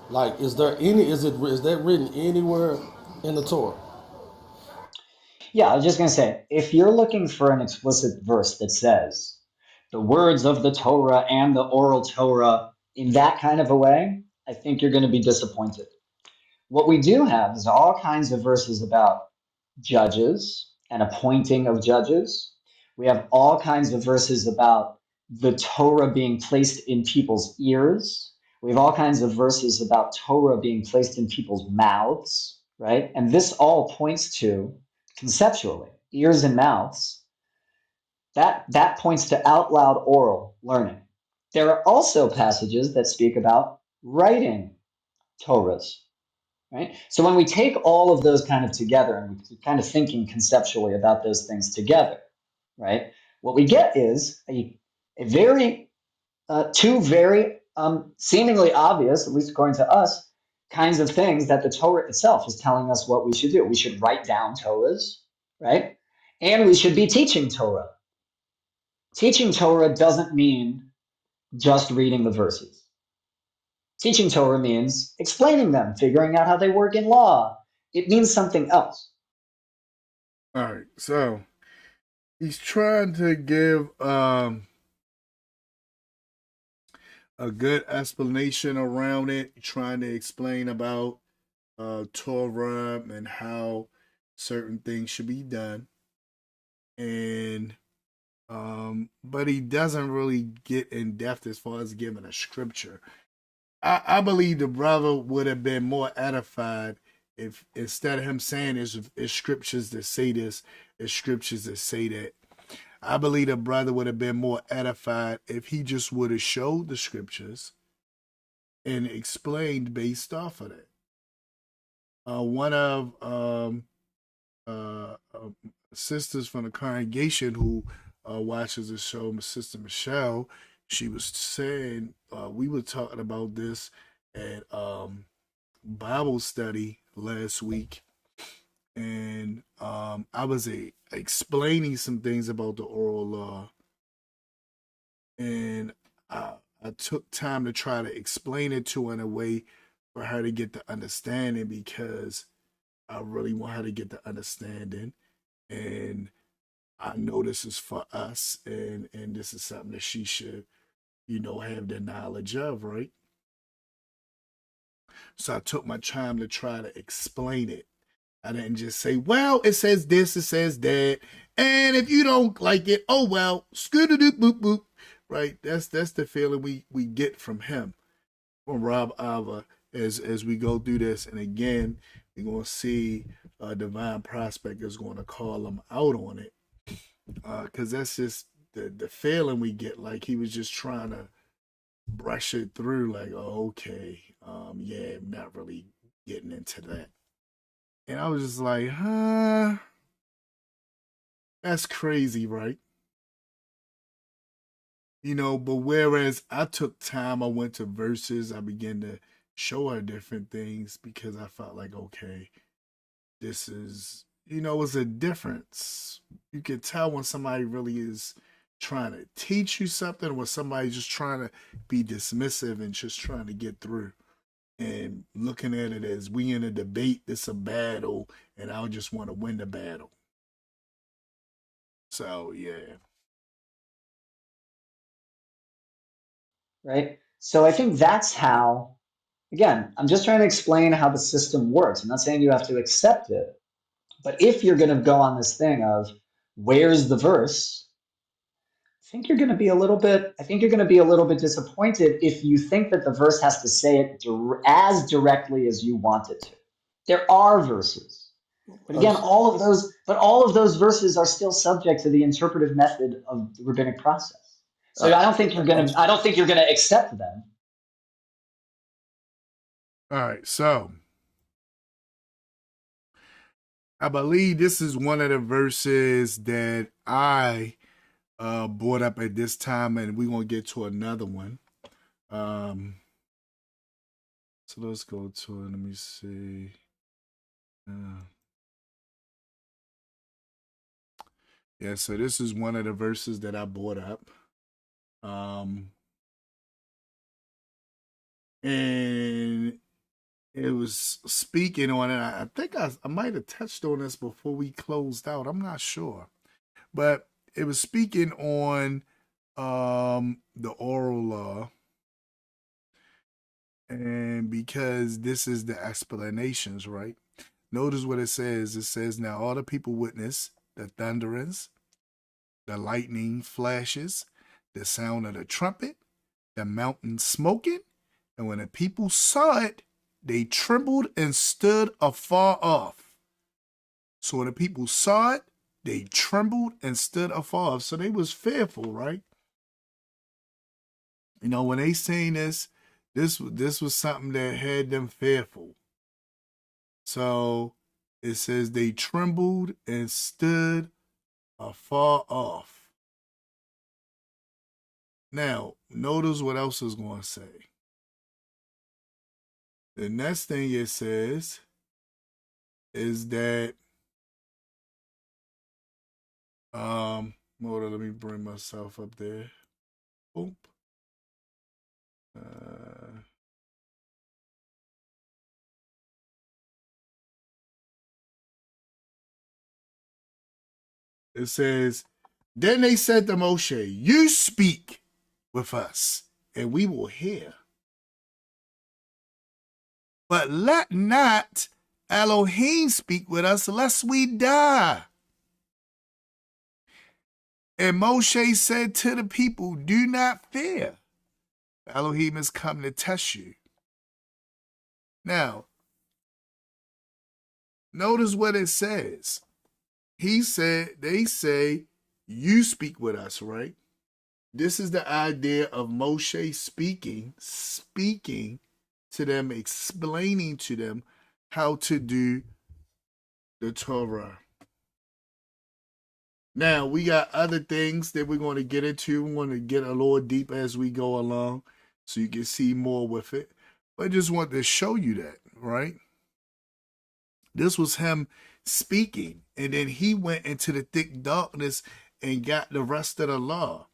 Like, is that written anywhere in the Torah? Yeah, I was just going to say, if you're looking for an explicit verse that says the words of the Torah and the oral Torah in that kind of a way, I think you're going to be disappointed. What we do have is all kinds of verses about judges and appointing of judges. We have all kinds of verses about the Torah being placed in people's ears. We have all kinds of verses about Torah being placed in people's mouths, right? And this all points to, conceptually, ears and mouths, that points to out loud oral learning. There are also passages that speak about writing Torahs, right? So when we take all of those kind of together and we're kind of thinking conceptually about those things together, right? What we get is two very seemingly obvious, at least according to us, kinds of things that the Torah itself is telling us what we should do. We should write down Torahs, right? And we should be teaching Torah. Teaching Torah doesn't mean just reading the verses. Teaching Torah means explaining them, figuring out how they work in law. It means something else. All right, so he's trying to give a good explanation around it, trying to explain about Torah and how certain things should be done. And but he doesn't really get in depth as far as giving a scripture. I believe the brother would have been more edified if instead of him saying it's scriptures that say this, it's scriptures that say that. I believe the brother would have been more edified if he just would have showed the scriptures and explained based off of that. One of sisters from the congregation who watches the show, my sister Michelle, she was saying, we were talking about this at Bible study last week, and I was explaining some things about the oral law, and I took time to try to explain it to her in a way for her to get the understanding, because I really want her to get the understanding, and I know this is for us, and this is something that she should, have the knowledge of, right? So I took my time to try to explain it. I didn't just say, well, it says this, it says that, And if you don't like it, oh well, scoo-doo-doo, boop, boop. Right? That's the feeling we get from him, from Rabbi Abba, as we go through this. And again, we're going to see Divine Prospect is going to call him out on it. Because that's just the feeling we get, like he was just trying to brush it through, like, oh, okay, yeah, I'm not really getting into that. And I was just like, that's crazy, right? You know, but whereas I took time, I went to verses, I began to show her different things because I felt like, okay, this is, you know, it's a difference. You can tell when somebody really is trying to teach you something, when somebody's just trying to be dismissive and just trying to get through. And looking at it as we in a debate, it's a battle, and I just want to win the battle. So, yeah. Right? So I think that's how, again, I'm just trying to explain how the system works. I'm not saying you have to accept it, but if you're going to go on this thing of where's the verse, I think you're going to be a little bit disappointed if you think that the verse has to say it as directly as you want it to. There are verses. But again, all of those verses are still subject to the interpretive method of the rabbinic process. So I don't think you're gonna accept them. All right, so I believe this is one of the verses that I brought up at this time, and we're gonna get to another one. So let's go to it. Let me see. Yeah, so this is one of the verses that I brought up. And it was speaking on it. I think I might have touched on this before we closed out. I'm not sure. But it was speaking on the oral law. And because this is the explanations, right? Notice what it says. It says, now all the people witness the thunderings, the lightning flashes, the sound of the trumpet, the mountain smoking. And when the people saw it, they trembled and stood afar off. So when the people saw it, they trembled and stood afar off. So they was fearful, right? You know, when they seen this was something that had them fearful. So it says they trembled and stood afar off. Now, notice what else is going to say. The next thing it says is that, hold on, let me bring myself up there. Boom. It says, then they said to Moshe, you speak with us, and we will hear. But let not Elohim speak with us, lest we die. And Moshe said to the people, do not fear. Elohim has come to test you. Now, notice what it says. They say, you speak with us, right? This is the idea of Moshe speaking to them, explaining to them how to do the Torah. Now, we got other things that we're going to get into. We're going to get a little deep as we go along so you can see more with it. But I just want to show you that, right? This was him speaking, and then he went into the thick darkness and got the rest of the law.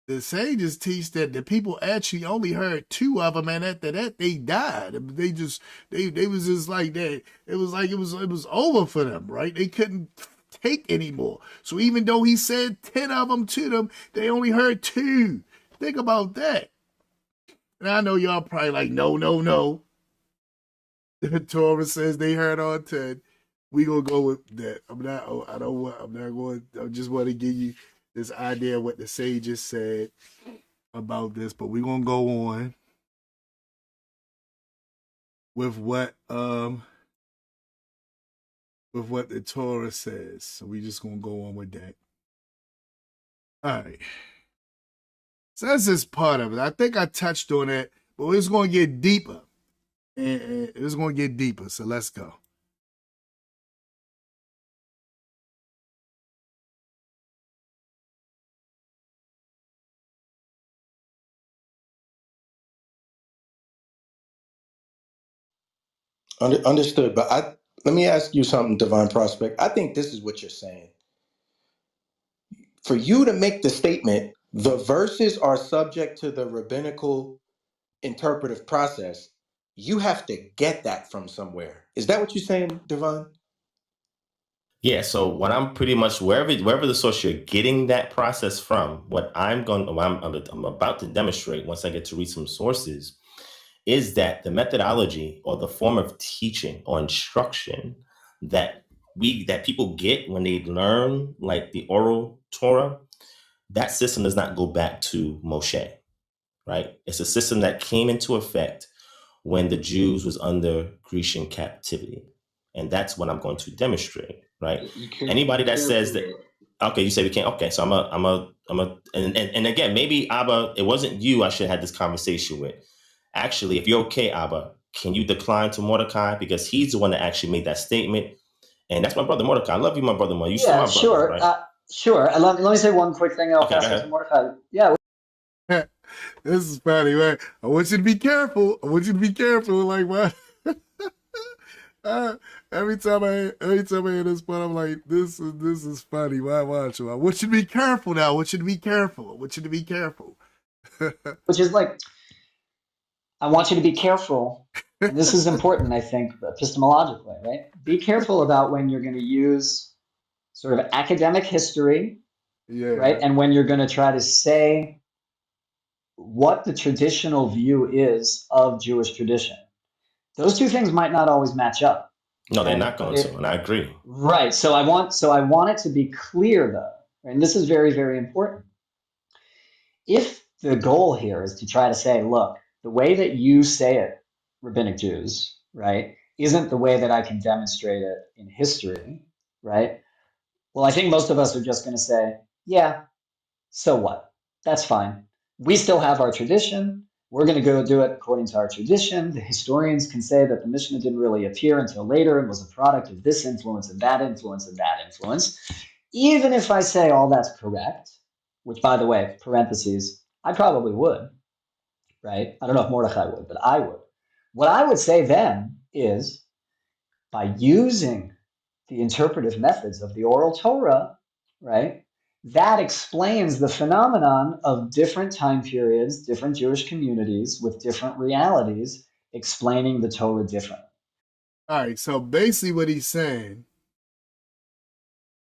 The sages teach that the people actually only heard 2 of them, and after that they died. They was just like that. It was like it was over for them, right? They couldn't take anymore. So even though he said 10 of them to them, they only heard 2. Think about that. And I know y'all probably like, no. The Torah says they heard all 10. we gonna go with that. I'm not going. I just want to give you this idea of what the sages said about this, but we gonna go on with what the Torah says. So we just gonna go on with that. All right. So that's just part of it. I think I touched on it, but it's gonna get deeper. And it's gonna get deeper. So let's go. Understood. But let me ask you something, Divine Prospect. I think this is what you're saying. For you to make the statement, the verses are subject to the rabbinical interpretive process, you have to get that from somewhere. Is that what you're saying, Divine? Yeah, so what I'm pretty much wherever the source you're getting that process from, what I'm about to demonstrate once I get to read some sources is that the methodology or the form of teaching or instruction that people get when they learn like the oral Torah, that system does not go back to Moshe, right? It's a system that came into effect when the Jews was under Grecian captivity. And that's what I'm going to demonstrate, right? Anybody that says that, okay, you say we can't, okay, so and again, maybe Abba, it wasn't you I should have this conversation with. Actually, if you're okay, Abba, can you decline to Mordecai? Because he's the one that actually made that statement. And that's my brother Mordecai. I love you, my brother Mordecai. You still my brother, sure. right? Sure. And let me say one quick thing, and I'll pass it to Mordecai. Yeah. This is funny, right? I want you to be careful. Like what? Every time I hear this part, I'm like, this is funny. Why watch? I want you to be careful now. I want you to be careful. Which is like, I want you to be careful. And this is important, I think, epistemologically, right? Be careful about when you're going to use sort of academic history, right? And when you're going to try to say what the traditional view is of Jewish tradition. Those two things might not always match up. No, they're not going to, and I agree. Right. So I want it to be clear, though, and this is very, very important. If the goal here is to try to say, look, the way that you say it, rabbinic Jews, right, isn't the way that I can demonstrate it in history, right? Well, I think most of us are just going to say, yeah, so what? That's fine. We still have our tradition. We're going to go do it according to our tradition. The historians can say that the Mishnah didn't really appear until later and was a product of this influence and that influence and that influence. Even if I say all that's correct, which, by the way, parentheses, I probably would, right? I don't know if Mordecai would, but I would. What I would say then is, by using the interpretive methods of the oral Torah, right, that explains the phenomenon of different time periods, different Jewish communities with different realities, explaining the Torah differently. All right, so basically what he's saying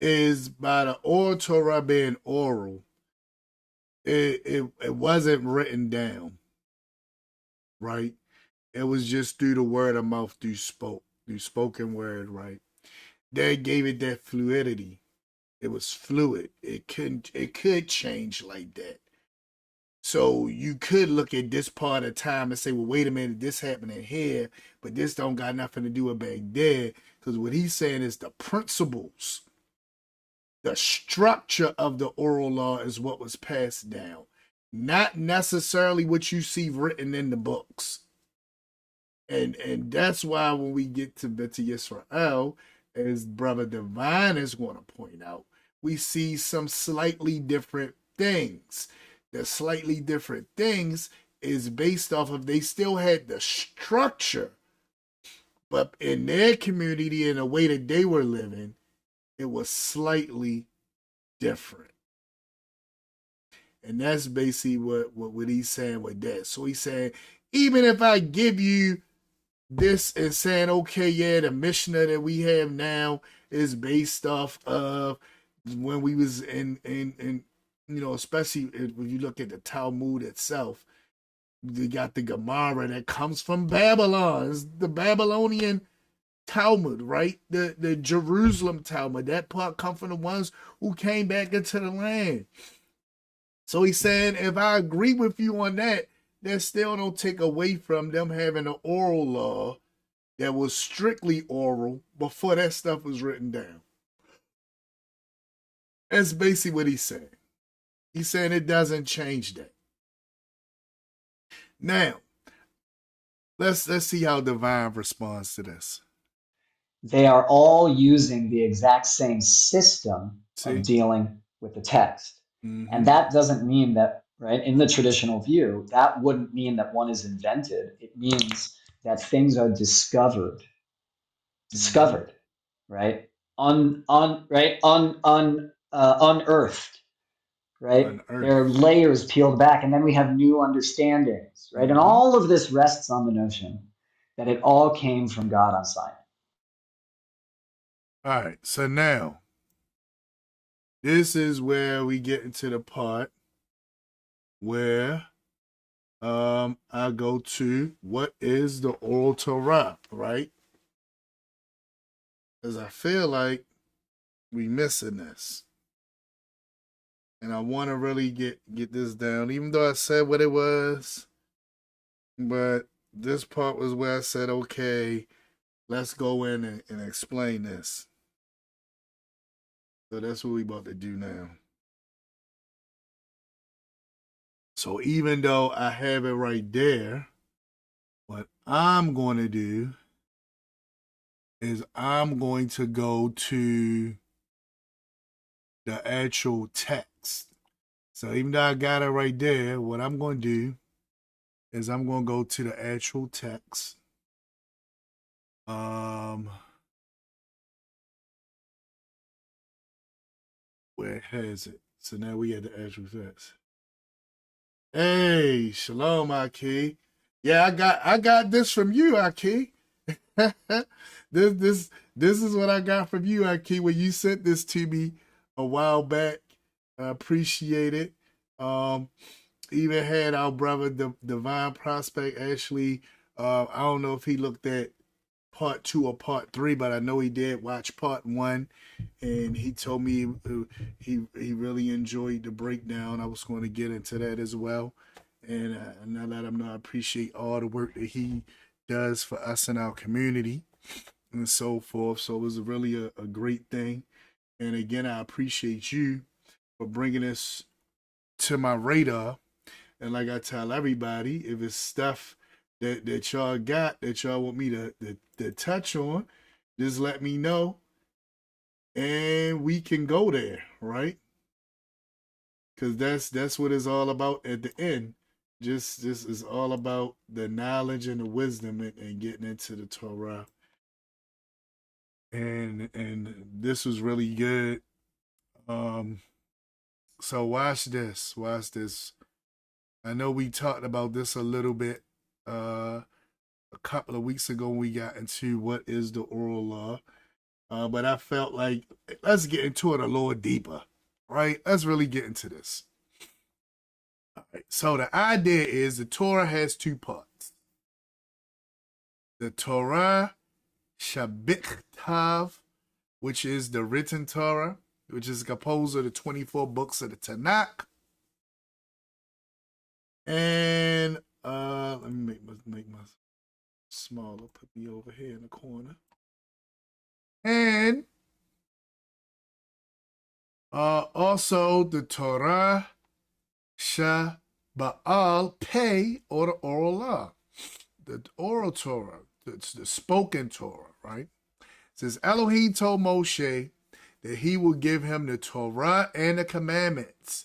is by the oral Torah being oral, it wasn't written down, right? It was just through the word of mouth, through spoken word, right? That gave it that fluidity. It was fluid. It could change like that. So you could look at this part of time and say, well, wait a minute, this happening here, but this don't got nothing to do with back there. Because what he's saying is the principles, the structure of the oral law is what was passed down, not necessarily what you see written in the books. And that's why when we get to B'nai Yisrael, as Brother Divine is going to point out, we see some slightly different things. The slightly different things is based off of they still had the structure, but in their community and the way that they were living, it was slightly different. And that's basically what he's saying with that. So he's saying, even if I give you this and saying, okay, yeah, the Mishnah that we have now is based off of when we was in you know, especially when you look at the Talmud itself, you got the Gemara that comes from Babylon. It's the Babylonian Talmud, right? The Jerusalem Talmud. That part come from the ones who came back into the land. So he's saying, if I agree with you on that, that still don't take away from them having an oral law that was strictly oral before that stuff was written down. That's basically what he's saying. He's saying it doesn't change that. Now, let's see how Divine responds to this. They are all using the exact same system See? of dealing with the text. Mm-hmm. And that doesn't mean that, right, in the traditional view, that wouldn't mean that one is invented. It means that things are discovered, right? Unearthed, right? There are layers peeled back, and then we have new understandings, right? And all of this rests on the notion that it all came from God on Sinai. All right, so now, this is where we get into the part where I go to what is the oral Torah, right? Because I feel like we missing this. And I want to really get this down, even though I said what it was. But this part was where I said, okay, let's go in and explain this. So that's what we about to do now. So even though I have it right there, what I'm going to do is I'm going to go to the actual text. So even though I got it right there, what I'm going to do is I'm going to go to the actual text. Where has it? So now we have the actual text. Hey, shalom, Aki. Yeah, I got this from you, Aki. This is what I got from you, Aki, when you sent this to me a while back. I appreciate it. Even had our brother Divine Prospect actually. I don't know if he looked at part 2 or part 3, but I know he did watch part 1, and he told me he really enjoyed the breakdown. I was going to get into that as well, and I let him know I appreciate all the work that he does for us in our community and so forth. So it was really a great thing, and again, I appreciate you for bringing this to my radar. And like I tell everybody, if it's stuff that y'all got that y'all want me to touch on, just let me know and we can go there, right? Because that's what it's all about at the end. Just is all about the knowledge and the wisdom and getting into the Torah. And this was really good. So watch this. I know we talked about this a little bit a couple of weeks ago when we got into what is the oral law. But I felt like let's get into it a little deeper, right? Let's really get into this. All right. So the idea is the Torah has 2 parts. The Torah Shabichtav, which is the written Torah, which is composed of the 24 books of the Tanakh. And let me make my smaller, put me over here in the corner. And also the Torah Shaba'al Pei, or the oral law. The oral Torah, it's the spoken Torah, right? It says Elohim told Moshe that he will give him the Torah and the commandments.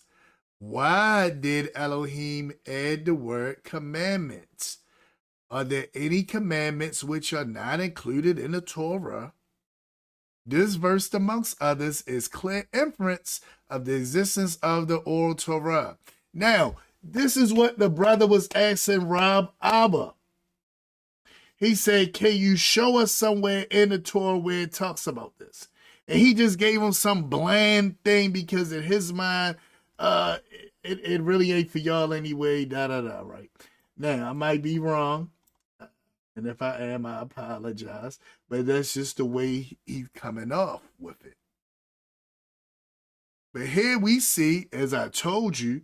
Why did Elohim add the word commandments? Are there any commandments which are not included in the Torah? This verse, amongst others, is clear inference of the existence of the oral Torah. Now, this is what the brother was asking Rabbi Abba. He said, can you show us somewhere in the Torah where it talks about this? And he just gave him some bland thing because in his mind, it really ain't for y'all anyway, right? Now, I might be wrong. And if I am, I apologize. But that's just the way he's coming off with it. But here we see, as I told you,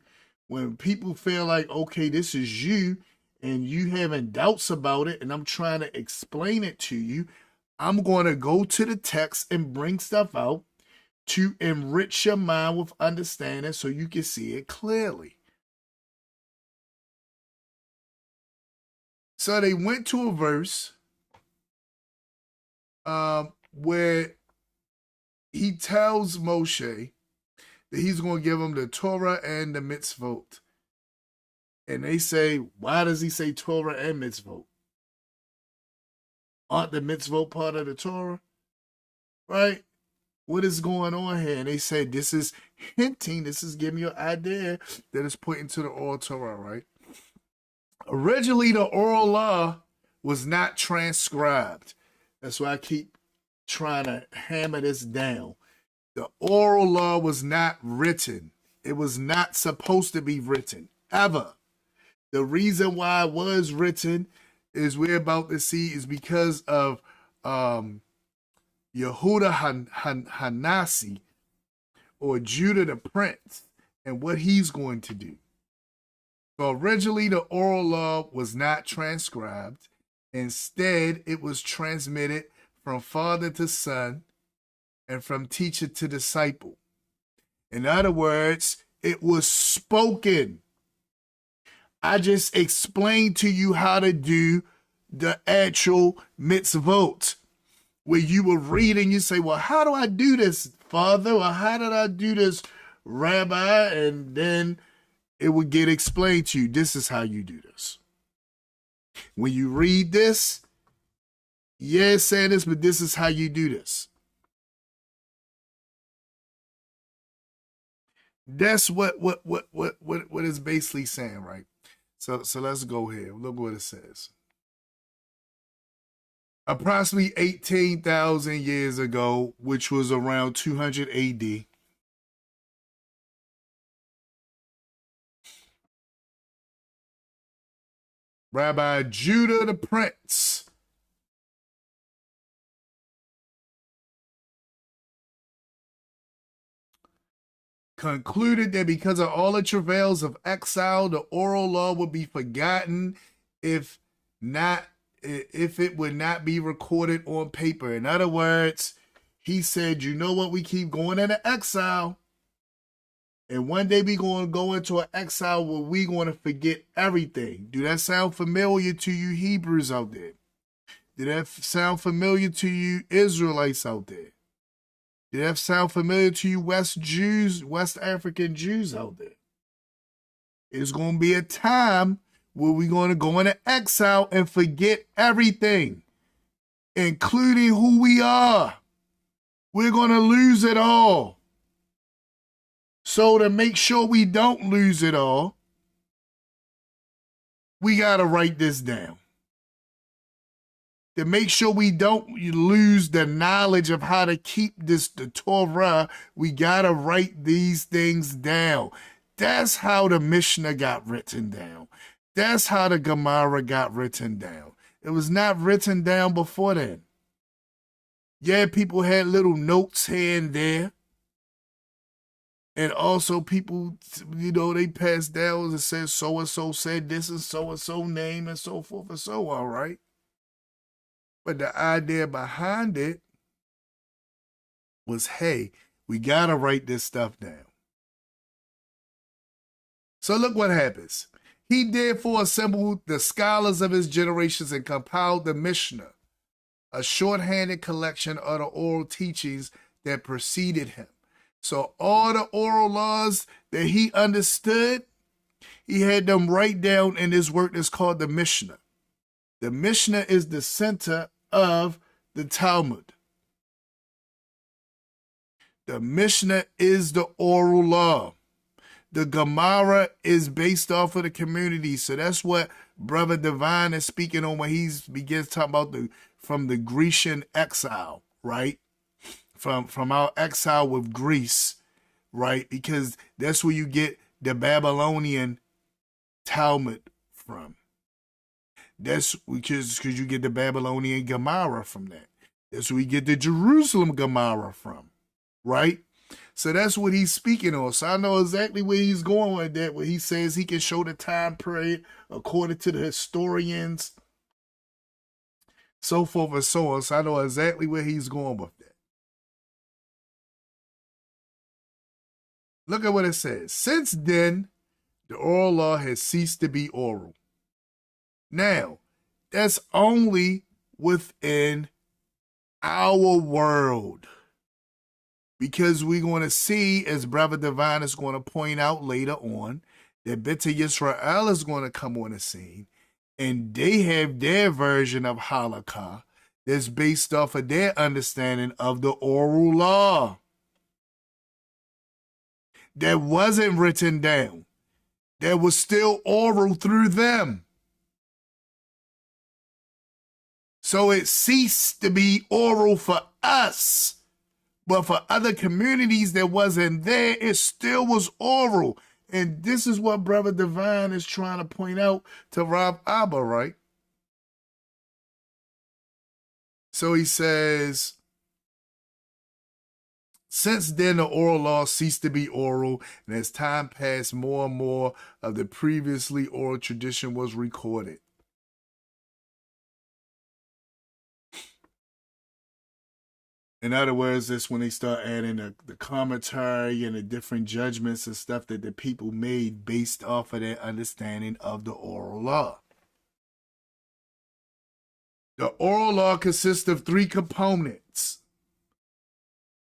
when people feel like, okay, this is you, and you having doubts about it, and I'm trying to explain it to you, I'm going to go to the text and bring stuff out to enrich your mind with understanding so you can see it clearly. So they went to a verse where he tells Moshe that he's going to give him the Torah and the mitzvot. And they say, why does he say Torah and mitzvot? Aren't the mitzvot part of the Torah? Right? What is going on here? And they say this is hinting, this is giving you an idea that it's pointing to the oral Torah, right? Originally, the oral law was not transcribed. That's why I keep trying to hammer this down. The oral law was not written. It was not supposed to be written, ever. The reason why it was written is we're about to see is because of Yehuda Hanasi, or Judah the Prince, and what he's going to do. So originally the oral law was not transcribed. Instead, it was transmitted from father to son and from teacher to disciple. In other words, it was spoken. I just explained to you how to do the actual mitzvot. Where you will read and you say, well, how do I do this, Father? Or how did I do this, Rabbi? And then it would get explained to you. This is how you do this. When you read this, yeah, it's saying this, but this is how you do this. That's what it's basically saying, right? So let's go here. Look what it says. Approximately 18,000 years ago, which was around 200 AD, Rabbi Judah the Prince concluded that because of all the travails of exile, the oral law would be forgotten if it would not be recorded on paper. In other words, he said, you know what, we keep going into exile. And one day we going to go into an exile where we going to forget everything. Do that sound familiar to you Hebrews out there? Did that sound familiar to you Israelites out there? Did that sound familiar to you West African Jews out there? It's going to be a time where we're going to go into exile and forget everything, including who we are. We're going to lose it all. So to make sure we don't lose it all, we got to write this down. To make sure we don't lose the knowledge of how to keep the Torah, we got to write these things down. That's how the Mishnah got written down. That's how the Gemara got written down. It was not written down before then. Yeah, people had little notes here and there. And also people, they passed down and said so-and-so said this and so-and-so name and so forth and so on, right? But the idea behind it was, hey, we got to write this stuff down. So look what happens. He therefore assembled the scholars of his generations and compiled the Mishnah, a shorthanded collection of the oral teachings that preceded him. So all the oral laws that he understood, he had them write down in his work that's called the Mishnah. The Mishnah is the center of the Talmud. The Mishnah is the oral law. The Gemara is based off of the community. So that's what Brother Divine is speaking on when he begins talking about from the Grecian exile, right? From our exile with Greece, right? Because that's where you get the Babylonian Talmud from. That's because you get the Babylonian Gemara from that. That's where we get the Jerusalem Gemara from, right? So that's what he's speaking on. So I know exactly where he's going with that, where he says he can show the time period according to the historians, so forth and so on. So I know exactly where he's going with that. Look at what it says. Since then, the oral law has ceased to be oral. Now, that's only within our world. Because we're going to see, as Brother Divine is going to point out later on, that Beta Yisrael is going to come on the scene, and they have their version of Halacha that's based off of their understanding of the oral law that wasn't written down, that was still oral through them. So it ceased to be oral for us. But for other communities that wasn't there, it still was oral. And this is what Brother Divine is trying to point out to Rabbi Abba, right? So he says, since then the oral law ceased to be oral, and as time passed, more and more of the previously oral tradition was recorded. In other words, that's when they start adding the commentary and the different judgments and stuff that the people made based off of their understanding of the oral law. The oral law consists of 3 components.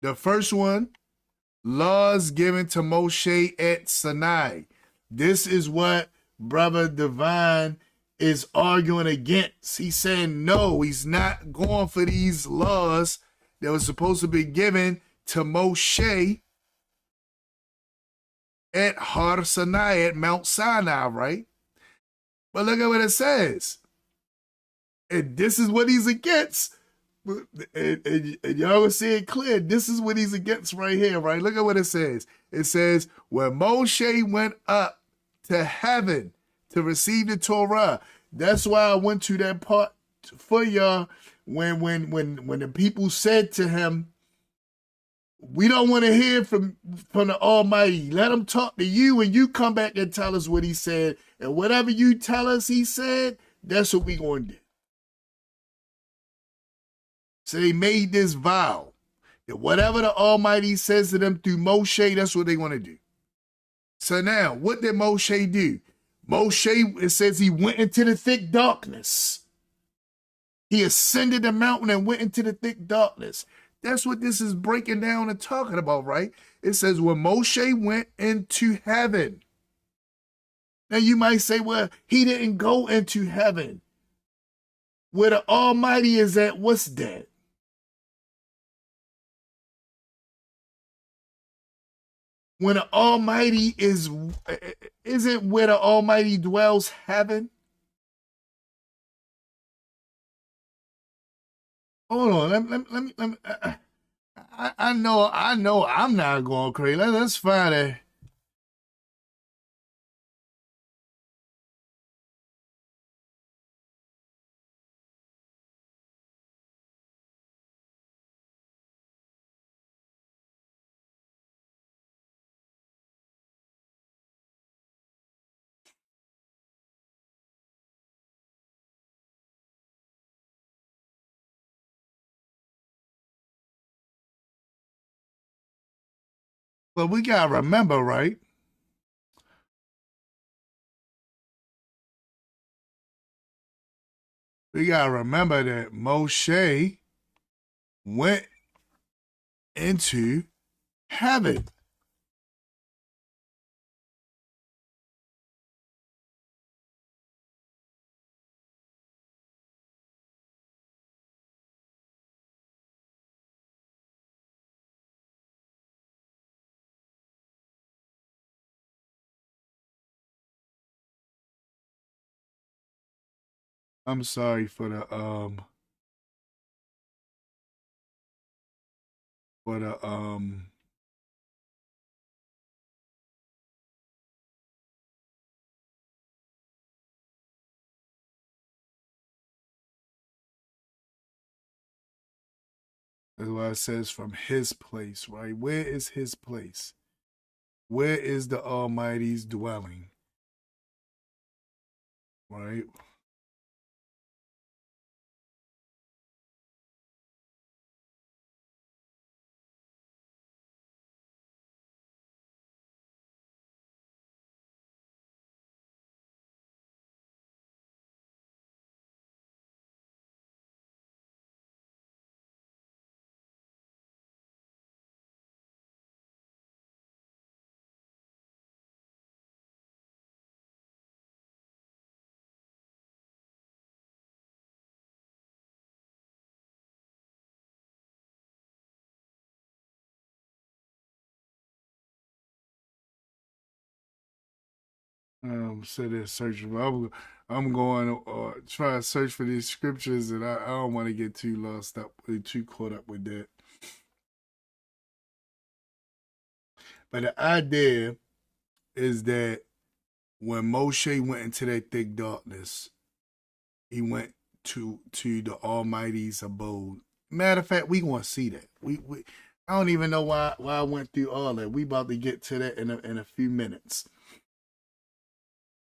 The first one, laws given to Moshe at Sinai. This is what Brother Divine is arguing against. He's saying no, he's not going for these laws that was supposed to be given to Moshe at Har Sinai, at Mount Sinai, right? But look at what it says. And this is what he's against. And y'all will see it clear. This is what he's against right here, right? Look at what it says. It says, when Moshe went up to heaven to receive the Torah. That's why I went to that part for y'all. When the people said to him, we don't want to hear from the Almighty. Let him talk to you and you come back and tell us what he said. And whatever you tell us he said, that's what we're going to do. So they made this vow that whatever the Almighty says to them through Moshe, that's what they're going to do. So now, what did Moshe do? Moshe, it says he went into the thick darkness. He ascended the mountain and went into the thick darkness. That's what this is breaking down and talking about, right? It says when Moshe went into heaven. Now you might say, well, he didn't go into heaven. Where the Almighty is at, what's that? When the Almighty isn't where the Almighty dwells heaven? Hold on, let me. I know I'm not going crazy. Let's find it. But we gotta remember, right? We gotta remember that Moshe went into heaven. I'm sorry for the That's why it says from his place, right? Where is his place? Where is the Almighty's dwelling? Right? So they're searching. I'm going to try to search for these scriptures, and I don't want to get too lost up, too caught up with that. But the idea is that when Moshe went into that thick darkness, he went to the Almighty's abode. Matter of fact, we gonna see that. We I don't even know why I went through all that. We about to get to that in a few minutes.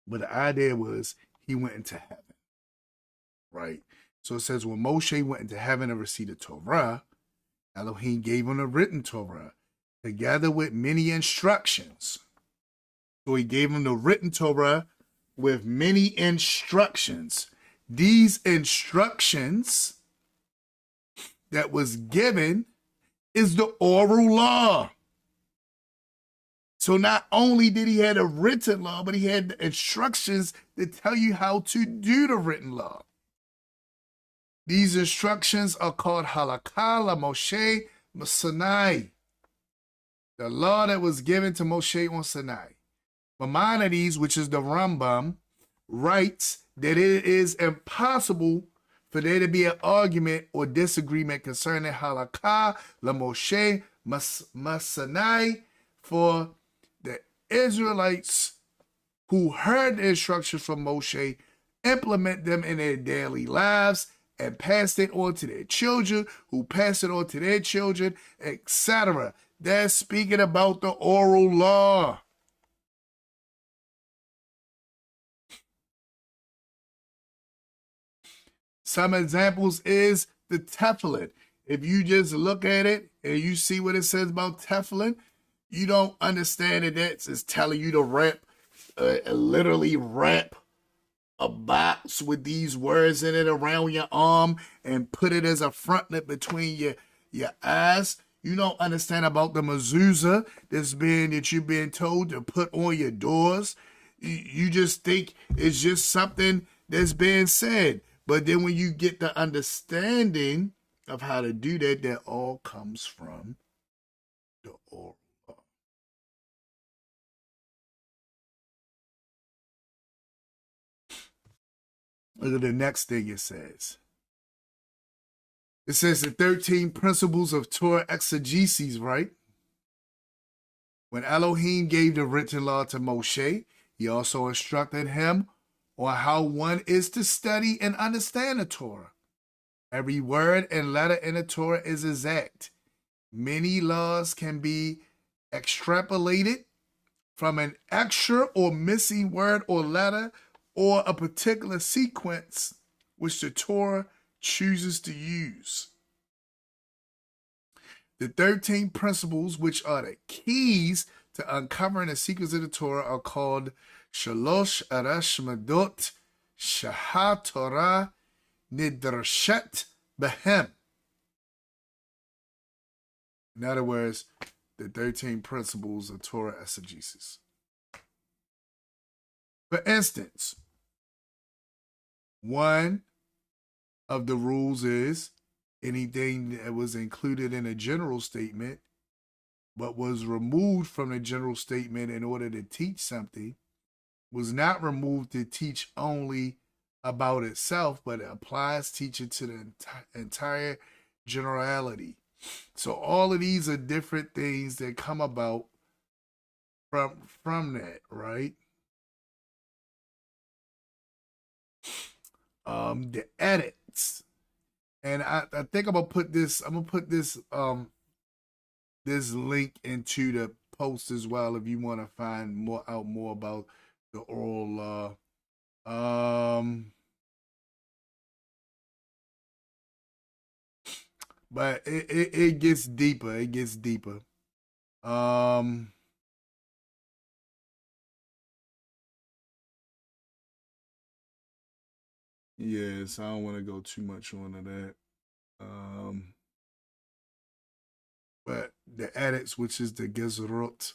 But the idea was he went into heaven, right? So it says when Moshe went into heaven and received the Torah, Elohim gave him a written Torah together with many instructions. So he gave him the written Torah with many instructions. These instructions that was given is the oral law. So not only did he have a written law, but he had the instructions that tell you how to do the written law. These instructions are called Halakha la Moshe Sinai, the law that was given to Moshe on Sinai. Maimonides, which is the Rambam, writes that it is impossible for there to be an argument or disagreement concerning Halakha la Moshe Sinai, for the Israelites who heard the instructions from Moshe implement them in their daily lives and pass it on to their children, who pass it on to their children, etc. They're speaking about the oral law. Some examples is the Tefillin. If you just look at it and you see what it says about Tefillin, you don't understand that it's telling you to wrap, literally wrap a box with these words in it around your arm and put it as a frontlet between your eyes. You don't understand about the mezuzah that you've been told to put on your doors. You just think it's just something that's being said. But then when you get the understanding of how to do that, that all comes from the oral law. Look at the next thing it says. It says the 13 principles of Torah exegesis, right? When Elohim gave the written law to Moshe, he also instructed him on how one is to study and understand the Torah. Every word and letter in the Torah is exact. Many laws can be extrapolated from an extra or missing word or letter or a particular sequence which the Torah chooses to use. The 13 principles, which are the keys to uncovering the secrets of the Torah, are called Shalosh Arash Madot Shah Torah Nidrashet Behem. In other words, the 13 principles of Torah exegesis. For instance, one of the rules is anything that was included in a general statement but was removed from the general statement in order to teach something was not removed to teach only about itself, but it applies teaching to the entire generality. So all of these are different things that come about from that, right? The edits And I think I'm gonna put this this link into the post as well if you want to find more about the oral law. But it gets deeper. It gets deeper. Yes, I don't want to go too much on that. But the edicts, which is the Gezerot,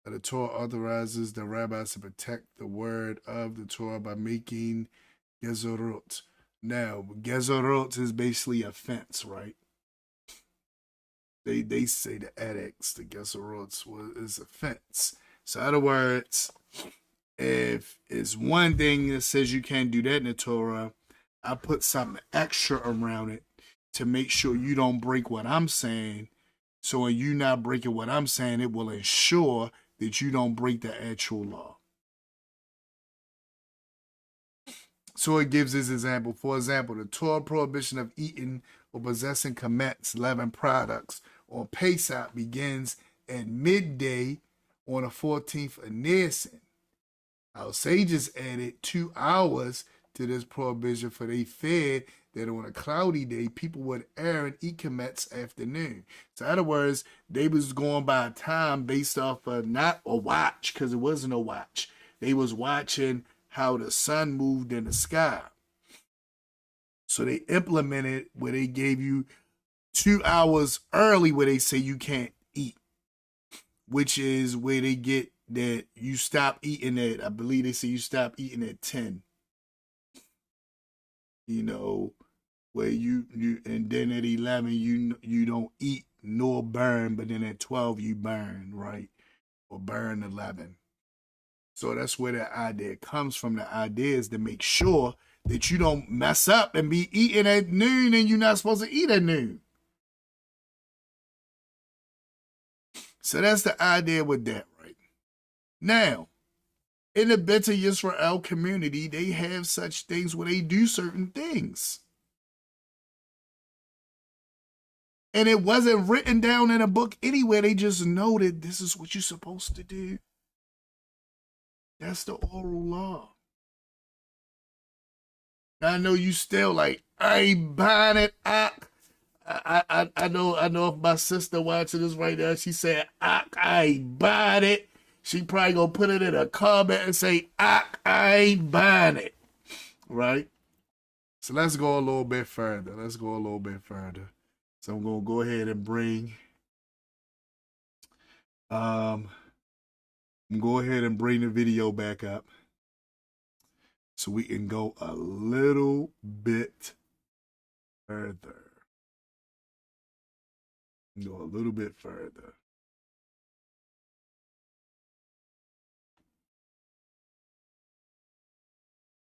the Torah authorizes the rabbis to protect the word of the Torah by making Gezerot. Now, Gezerot is basically a fence, right? They say the edicts, the Gezerot is a fence. So, in other words, if it's one thing that says you can't do that in the Torah, I put something extra around it to make sure you don't break what I'm saying. So when you not breaking what I'm saying, it will ensure that you don't break the actual law. So it gives this example. For example, the Torah prohibition of eating or possessing chametz, leavened products, on Pesach begins at midday on the 14th of Nisan. Our sages added 2 hours to this prohibition, for they feared that on a cloudy day, people would err and eat chametz afternoon. So in other words, they was going by time based off of not a watch, because it wasn't a watch. They was watching how the sun moved in the sky. So they implemented where they gave you 2 hours early where they say you can't eat, which is where they get that you stop eating at, I believe they say you stop eating at 10. You know, where you and then at 11 you don't eat nor burn, but then at 12 you burn, right? Or burn 11. So that's where the idea comes from. The idea is to make sure that you don't mess up and be eating at noon and you're not supposed to eat at noon. So that's the idea with that, right? Now, in the Beta Yisrael community, they have such things where they do certain things. And it wasn't written down in a book anywhere. They just know that this is what you're supposed to do. That's the oral law. Now, I know you still like, I ain't buying it. I know if my sister watching this right now, she said, I ain't buying it. She probably gonna put it in a comment and say, I ain't buying it. Right? So let's go a little bit further. So I'm gonna go ahead and bring the video back up so we can go a little bit further.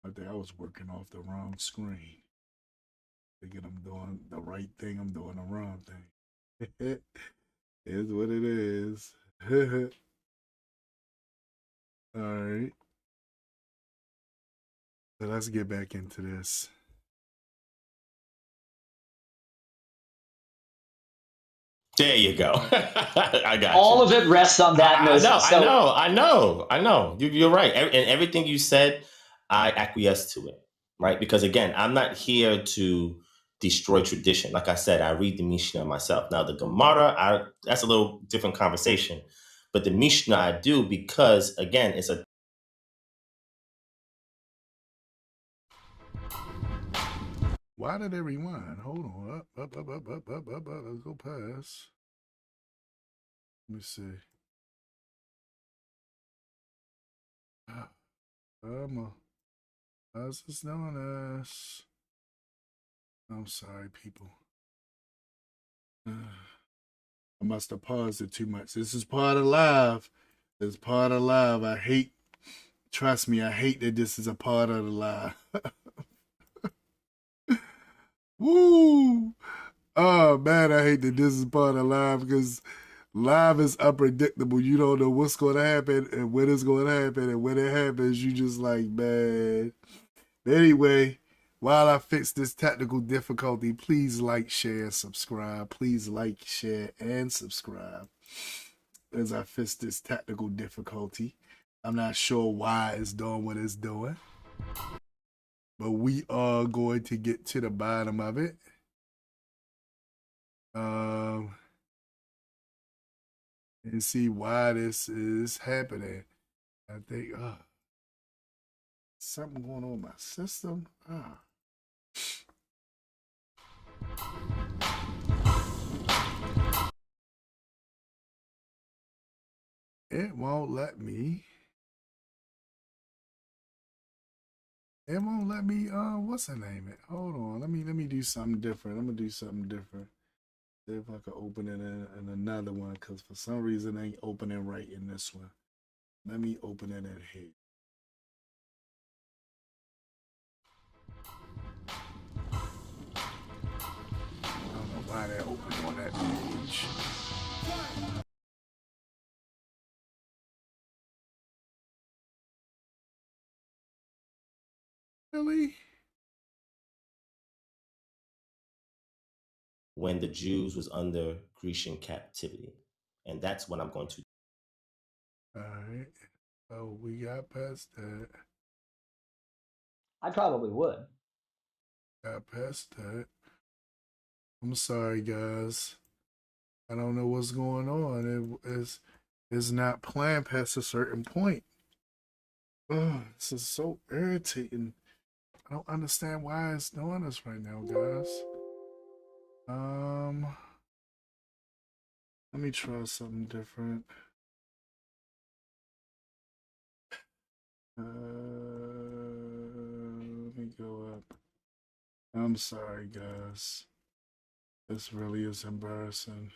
I think I was working off the wrong screen. Thinking I'm doing the right thing, I'm doing the wrong thing. Is what it is. All right. So let's get back into this. There you go. I got All you. of it rests on that notion. I know. You're right. And everything you said, I acquiesce to it, right? Because again, I'm not here to destroy tradition. Like I said, I read the Mishnah myself. Now the Gemara, that's a little different conversation. But the Mishnah I do because, again, it's a... Why did it rewind? Hold on. Up. Let's go past. Let me see. How's this doing this? I'm sorry, people. I must have paused it too much. This is part of live. I hate, trust me, I hate that this is a part of the live. Woo! Oh man, I hate that this is part of live because live is unpredictable. You don't know what's going to happen and when it's going to happen, and when it happens, you just like, man. Anyway, while I fix this technical difficulty, please like, share, subscribe. Please like, share, and subscribe as I fix this technical difficulty. I'm not sure why it's doing what it's doing, but we are going to get to the bottom of it. And see why this is happening. I think something going on with my system. It won't let me. It won't let me. What's the name? It. Hold on. Let me do something different. I'm gonna do something different. See if I can open it in another one, because for some reason it ain't opening right in this one. Let me open it in here. I don't know why that opened on that page. Really? When the Jews was under Grecian captivity. And that's what I'm going to do. All right. Oh, we got past that. I probably would. Got past that. I'm sorry, guys. I don't know what's going on. It's not playing past a certain point. This is so irritating. I don't understand why it's doing this right now, guys. Let me try something different. Let me go up. I'm sorry, guys. This really is embarrassing.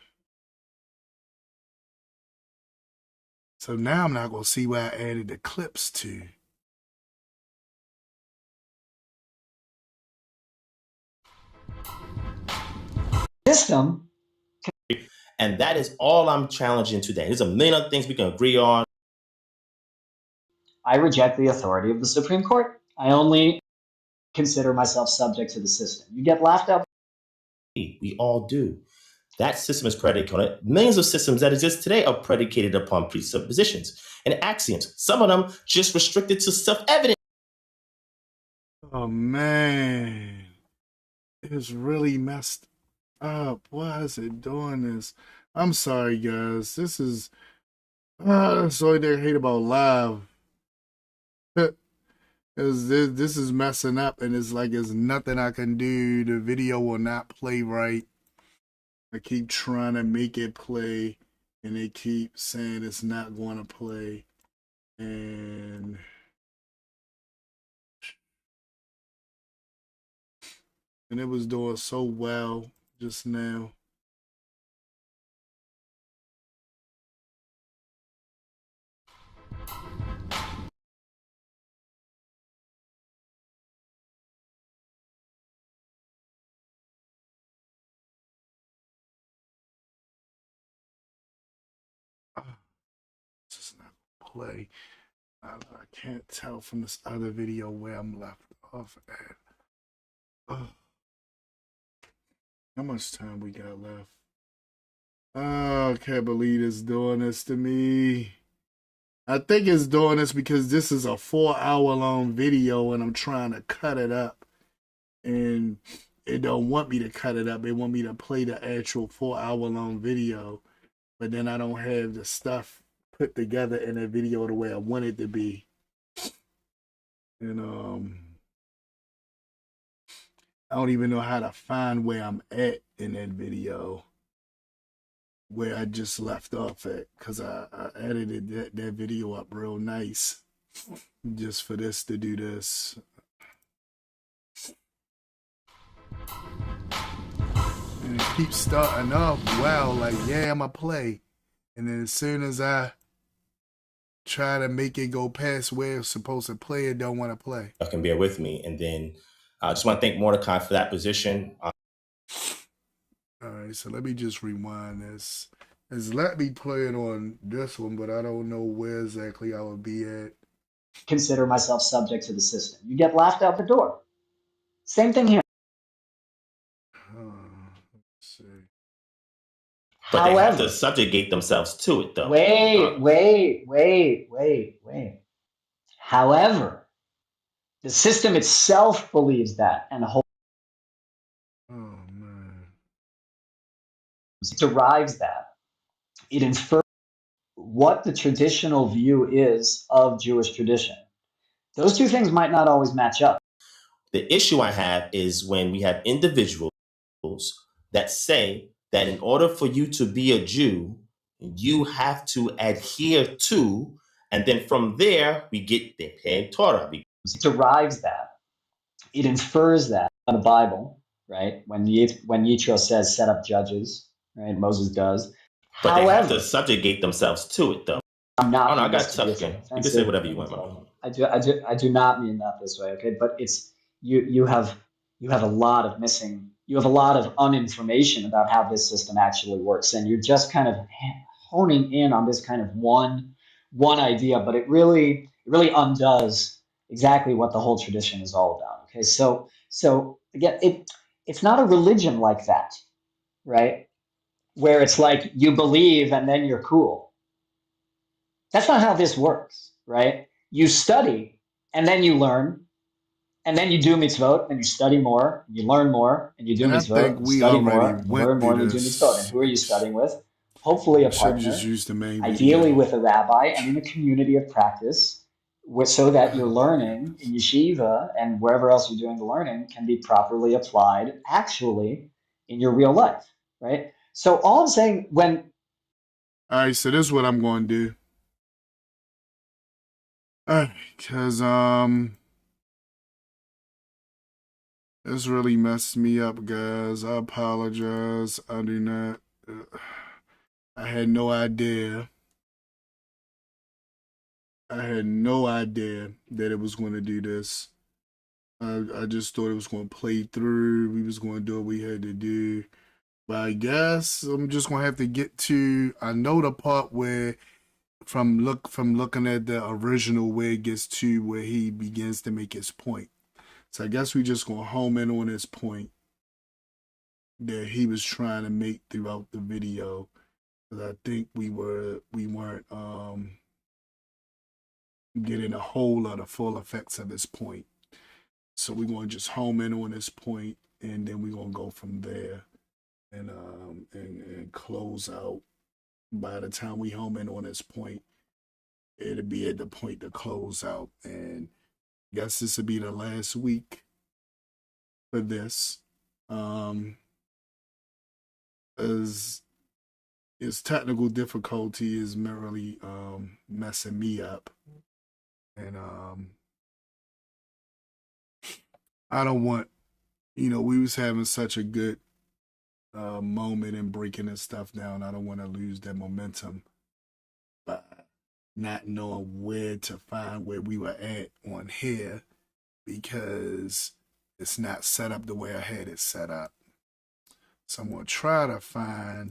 So now I'm not going to see where I added the clips to. System. And that is all I'm challenging today. There's a million other things we can agree on. I reject the authority of the Supreme Court. I only consider myself subject to the system. You get laughed at. We all do. That system is predicated on it. Millions of systems that exist today are predicated upon presuppositions and axioms. Some of them just restricted to self-evident. Oh, man. It's really messed up. Why is it doing this? I'm sorry, guys. This is that's the only thing I hate about live. This is messing up, and it's like there's nothing I can do. The video will not play right. I keep trying to make it play, and they keep saying it's not going to play. And it was doing so well just now. This is not going to play. I can't tell from this other video where I'm left off at. How much time we got left? Oh, I can't believe it's doing this to me. I think it's doing this because this is a 4-hour-long video and I'm trying to cut it up. And it don't want me to cut it up. They want me to play the actual 4-hour-long video. But then I don't have the stuff put together in the video the way I want it to be. And I don't even know how to find where I'm at in that video, where I just left off at, because I edited that video up real nice just for this to do this. And it keeps starting off well, like, yeah, I'ma play. And then as soon as I try to make it go past where it's supposed to play, it don't want to play. You can bear with me. And then I just want to thank Mordecai for that position. All right, so let me just rewind this. It's let me play it on this one, but I don't know where exactly I would be at. Consider myself subject to the system. You get laughed out the door. Same thing here. Let's see. But they have to subjugate themselves to it, though. Wait. However, the system itself believes that and derives that. It infers what the traditional view is of Jewish tradition. Those two things might not always match up. The issue I have is when we have individuals that say that in order for you to be a Jew, you have to adhere to, and then from there we get the Penn Torah. It derives that. It infers that in the Bible, right? When Yitro says set up judges, right? Moses does. But they have to subjugate themselves to it, though. I'm not. Oh, no, I got tough again. You can say whatever you want, Mama. I do not mean that this way, okay? But it's you have a lot of uninformation about how this system actually works, and you're just kind of honing in on this kind of one idea, but it really undoes exactly what the whole tradition is all about. Okay, so again, it's not a religion like that, right? Where it's like you believe and then you're cool. That's not how this works, right? You study and then you learn, and then you do mitzvot, and you study more, and you learn more, and you do mitzvot, and study more, and you learn more, and you do mitzvot. And who are you studying with? Hopefully a partner, ideally with a rabbi, and in a community of practice, so that your learning in yeshiva and wherever else you're doing the learning can be properly applied actually in your real life, right? So all I'm saying all right, so this is what I'm going to do. Because this really messed me up, guys. I apologize. I do not. I had no idea. I had no idea that it was going to do this. I just thought it was going to play through. We was going to do what we had to do. But I guess I'm just going to have to get to. I know the part where. From looking at the original where it gets to where he begins to make his point. So I guess we just gonna home in on his point that he was trying to make throughout the video. Because I think we weren't getting a whole of the full effects of his point. So we're gonna just home in on his point, and then we're gonna go from there and close out. By the time we home in on this point, it'll be at the point to close out. And I guess this will be the last week for this. As its technical difficulty is merely messing me up. And I don't want, we was having such a good moment in breaking this stuff down. I don't want to lose that momentum by not knowing where to find where we were at on here, because it's not set up the way I had it set up. So I'm going to try to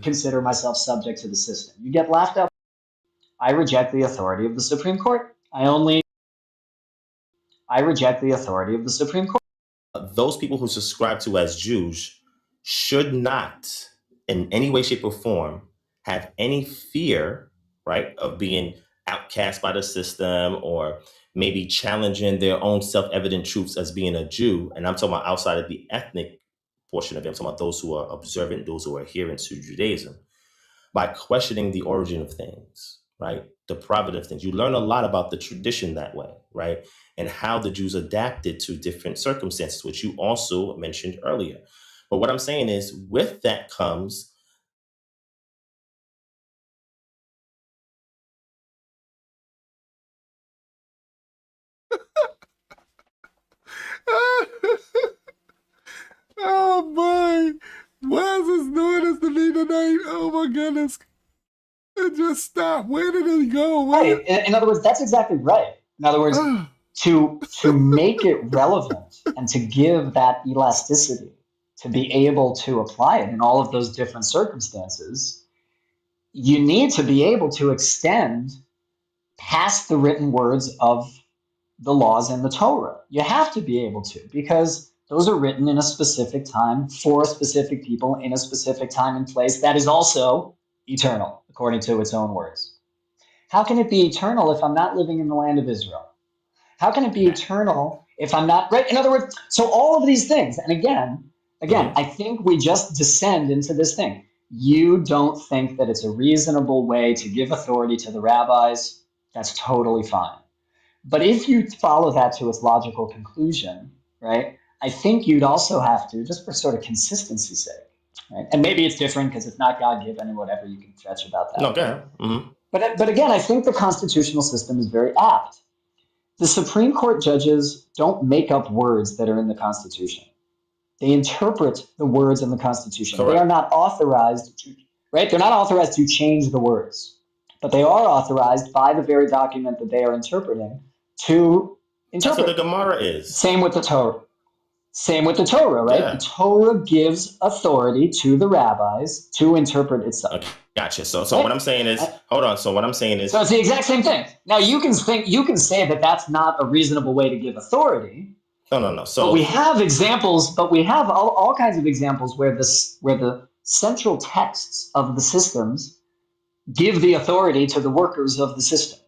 consider myself subject to the system. You get laughed at. I reject the authority of the Supreme Court. I reject the authority of the Supreme Court. Those people who subscribe to as Jews should not, in any way, shape, or form, have any fear, right, of being outcast by the system or maybe challenging their own self-evident truths as being a Jew. And I'm talking about outside of the ethnic portion of it. I'm talking about those who are observant, those who are adherent to Judaism. By questioning the origin of things, right, the depravity of things, you learn a lot about the tradition that way, right, and how the Jews adapted to different circumstances, which you also mentioned earlier. But what I'm saying is, with that comes oh boy, why is this doing this to me tonight? Oh my goodness. It just stopped. Where did it go? Right. In other words, that's exactly right. In other words, to make it relevant and to give that elasticity, to be able to apply it in all of those different circumstances, you need to be able to extend past the written words of the laws and the Torah. You have to be able to, because Those are written in a specific time for specific people in a specific time and place that is also eternal, according to its own words. How can it be eternal if I'm not living in the land of Israel? How can it be eternal if I'm not, right? In other words, so all of these things, and again, I think we just descend into this thing. You don't think that it's a reasonable way to give authority to the rabbis. That's totally fine. But if you follow that to its logical conclusion, right, I think you'd also have to, just for sort of consistency's sake, right? And maybe it's different because it's not God-given and whatever you can fetch about that. No, go ahead. Mm-hmm. But again, I think the constitutional system is very apt. The Supreme Court judges don't make up words that are in the Constitution. They interpret the words in the Constitution. Correct. They are not authorized to, right? They're not authorized to change the words, but they are authorized by the very document that they are interpreting to interpret. That's what the Gemara is. Same with the Torah. Same with the Torah, right? Yeah. The Torah gives authority to the rabbis to interpret itself. Okay, gotcha. So what I'm saying is, hold on. So what I'm saying is, So it's the exact same thing. Now you can say that that's not a reasonable way to give authority. no. So But we have examples. But we have all kinds of examples where the central texts of the systems give the authority to the workers of the system.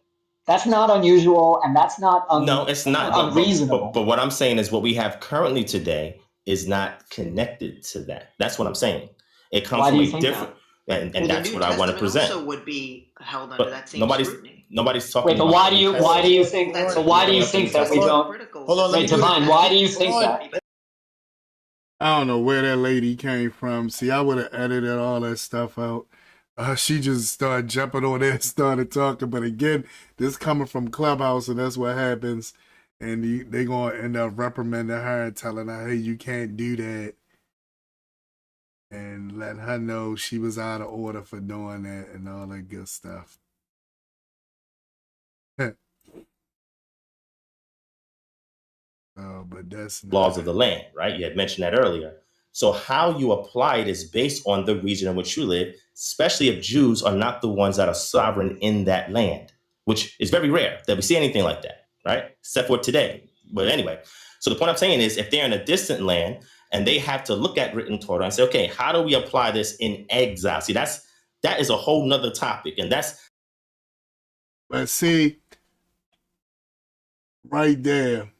That's not unusual, and that's not no, it's not unreasonable. But what I'm saying is, what we have currently today is not connected to that. That's what I'm saying. It comes Why do from you a think different, and Well, that's the New what I want to Testament present. also would be held under But that same nobody's scrutiny. talking. Wait, but about why the do New you Testament. think? That's So why do you Bring up the think New that we Testament. don't? Critical. Hold on, let Wait, me do Divine, this. why do you think Hold on. that? I don't know where that lady came from. See, I would have edited all that stuff out. She just started jumping on there and started talking. But again, this coming from Clubhouse, and that's what happens. And they going to end up reprimanding her and telling her, hey, you can't do that. And letting her know she was out of order for doing that and all that good stuff. But that's not Laws of the land, right? You had mentioned that earlier. So how you apply it is based on the region in which you live, especially if Jews are not the ones that are sovereign in that land, which is very rare that we see anything like that, right? Except for today. But anyway, so the point I'm saying is, if they're in a distant land and they have to look at written Torah and say, okay, how do we apply this in exile? See, that is a whole nother topic. And that's. But see, right there,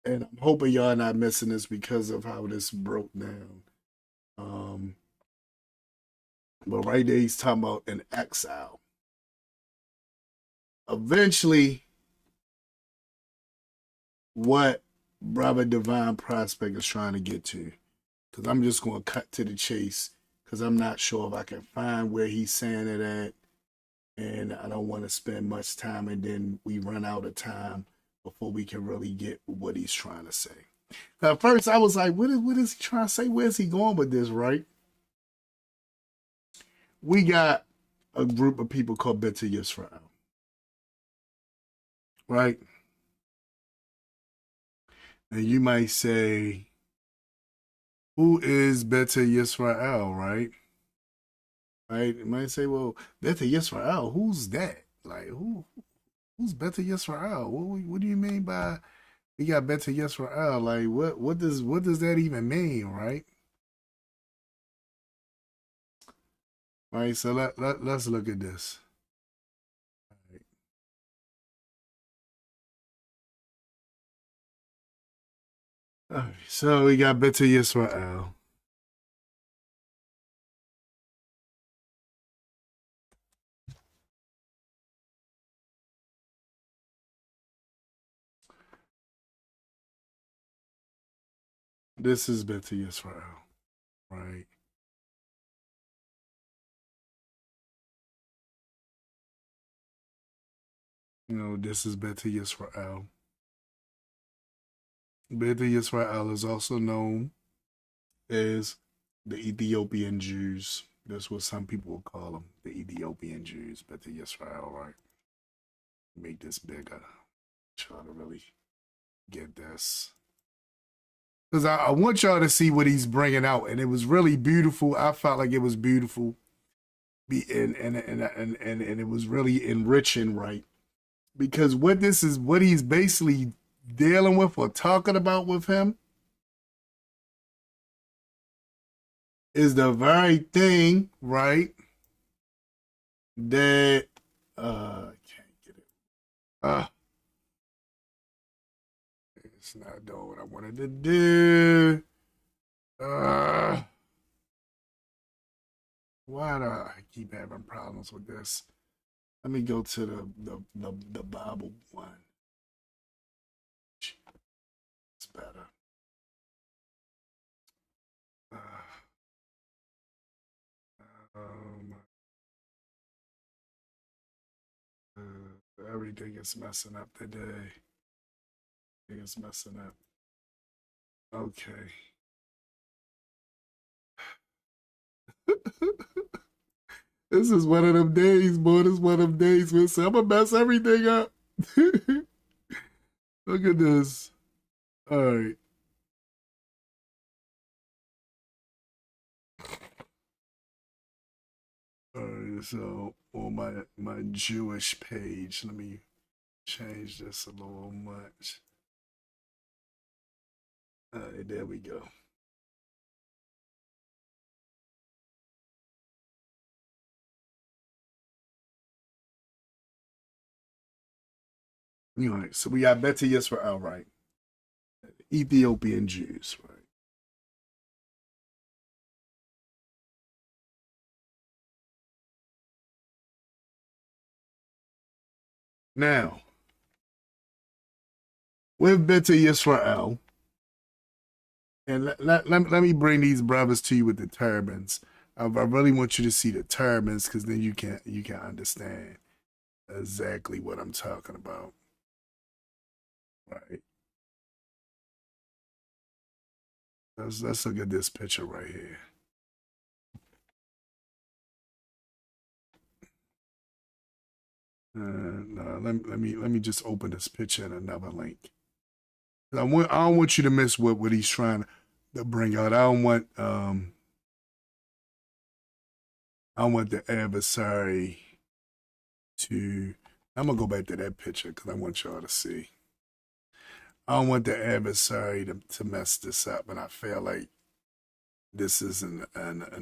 and I'm hoping y'all not missing this because of how this broke down. But right there, he's talking about an exile. Eventually, what Brother Divine Prospect is trying to get to, because I'm just going to cut to the chase, because I'm not sure if I can find where he's saying it at, and I don't want to spend much time, and then we run out of time before we can really get what he's trying to say. At first, I was like, what is he trying to say? Where's he going with this, right? We got a group of people called Beta Yisrael, right? And you might say, who is Beta Yisrael, right? Right? You might say, well, Beta Yisrael, who's that? Like, who's Beta Yisrael? What do you mean by we got Beta Yisrael? Like, what does that even mean, right? Right, so let's look at this. All right, so we got Beta Yisrael. This is Beta Yisrael, right? You know, this is Beta Yisrael. Beta Yisrael is also known as the Ethiopian Jews. That's what some people will call them, the Ethiopian Jews, Beta Yisrael, right? Make this bigger. Try to really get this. Because I want y'all to see what he's bringing out. And it was really beautiful. I felt like it was beautiful. And it was really enriching, right? Because what he's basically dealing with or talking about with him is the very thing, right, that I can't get it. It's not doing what I wanted to do. Why do I keep having problems with this? Let me go to the Bible one. It's better. Everything is messing up today. Everything is messing up. Okay. This is one of them days, boy. This is one of them days, man. So I'm gonna mess everything up. Look at this. All right. All right, so on my Jewish page, let me change this a little much. All right, there we go. All right, so we got Adiyah Joshua, right? Ethiopian Jews, right? Now, with Adiyah Joshua, and let me bring these brothers to you with the turbans. I really want you to see the turbans because then you can understand exactly what I'm talking about. Right. Let's look at this picture right here. No, let me just open this picture in another link. I don't want you to miss what he's trying to bring out. I don't want the adversary to. I'm gonna go back to that picture because I want y'all to see. I don't want the adversary to mess this up, and I feel like this is an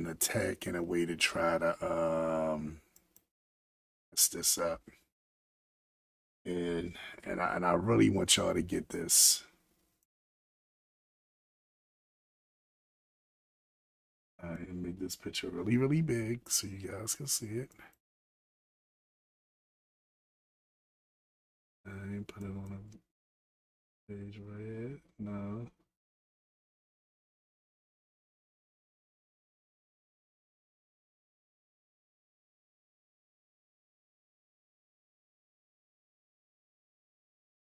attack in a way to try to mess this up. And I really want y'all to get this. I make this picture really, really big so you guys can see it. I put it on a page right here. No.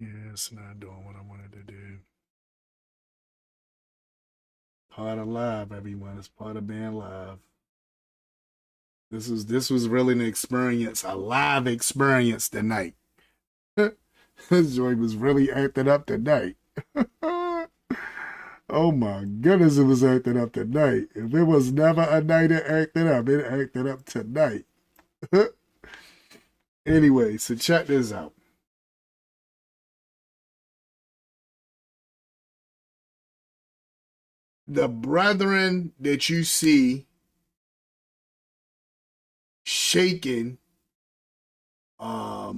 Yeah, it's not doing what I wanted to do. Part of live, everyone. It's part of being live. This was really an experience, a live experience tonight. This joint was really acting up tonight. Oh my goodness, it was acting up tonight. If it was never a night it acted up tonight. Anyway, so check this out. The brethren that you see shaking, I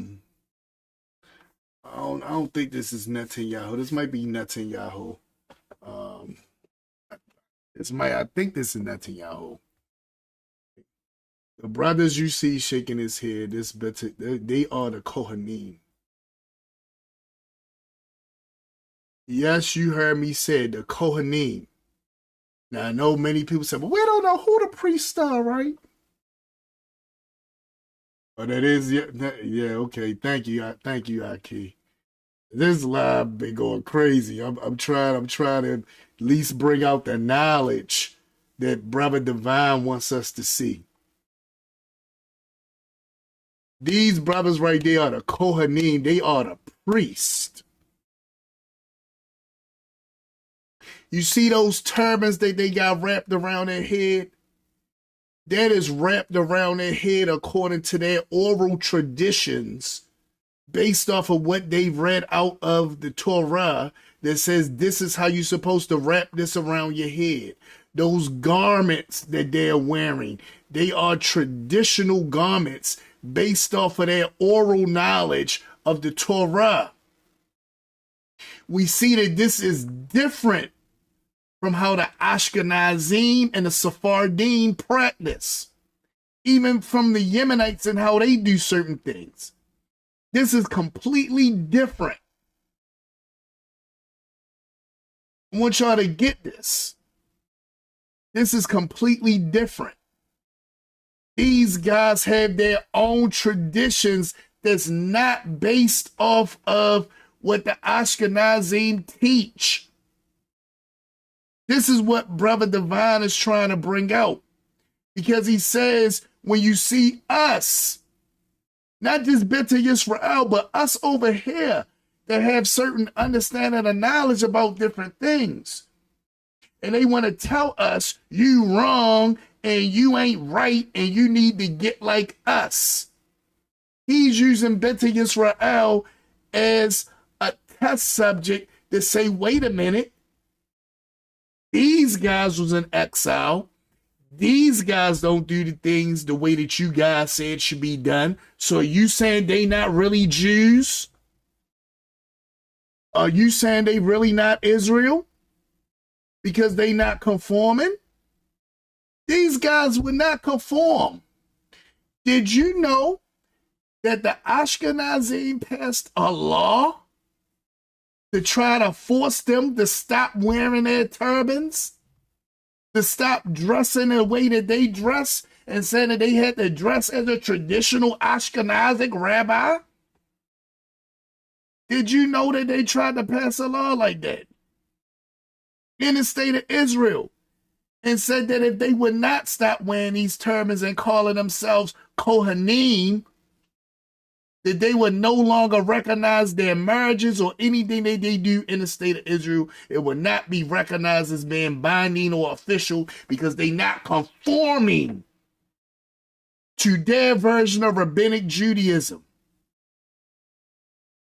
don't think this is Netanyahu. This might be Netanyahu. I think this is Netanyahu. The brothers you see shaking his head, they are the Kohanim. Yes, you heard me say the Kohanim. Now I know many people say, but we don't know who the priests are, right? But it is, yeah, okay. Thank you, Aki. This live been going crazy. I'm trying to at least bring out the knowledge that Brother Divine wants us to see. These brothers right there are the Kohanim. They are the priests. You see those turbans that they got wrapped around their head? That is wrapped around their head according to their oral traditions based off of what they've read out of the Torah that says this is how you're supposed to wrap this around your head. those garments that they're wearing, they are traditional garments based off of their oral knowledge of the Torah. We see that this is different from how the Ashkenazim and the Sephardim practice, even from the Yemenites and how they do certain things. This is completely different. I want y'all to get this. This is completely different. These guys have their own traditions that's not based off of what the Ashkenazim teach. This is what Brother Divine is trying to bring out. Because he says, when you see us, not just Beta Yisrael, but us over here that have certain understanding and knowledge about different things, and they want to tell us you wrong and you ain't right and you need to get like us. He's using Beta Yisrael as a test subject to say, wait a minute, these guys was in exile. These guys don't do the things the way that you guys said should be done. So are you saying they not really Jews? Are you saying they really not Israel? Because they not conforming? These guys would not conform. Did you know that the Ashkenazim passed a law to try to force them to stop wearing their turbans, to stop dressing the way that they dress, and said that they had to dress as a traditional Ashkenazic rabbi? Did you know that they tried to pass a law like that in the state of Israel, and said that if they would not stop wearing these turbans and calling themselves Kohanim, that they would no longer recognize their marriages or anything that they do in the state of Israel? It would not be recognized as being binding or official because they not conforming to their version of rabbinic Judaism.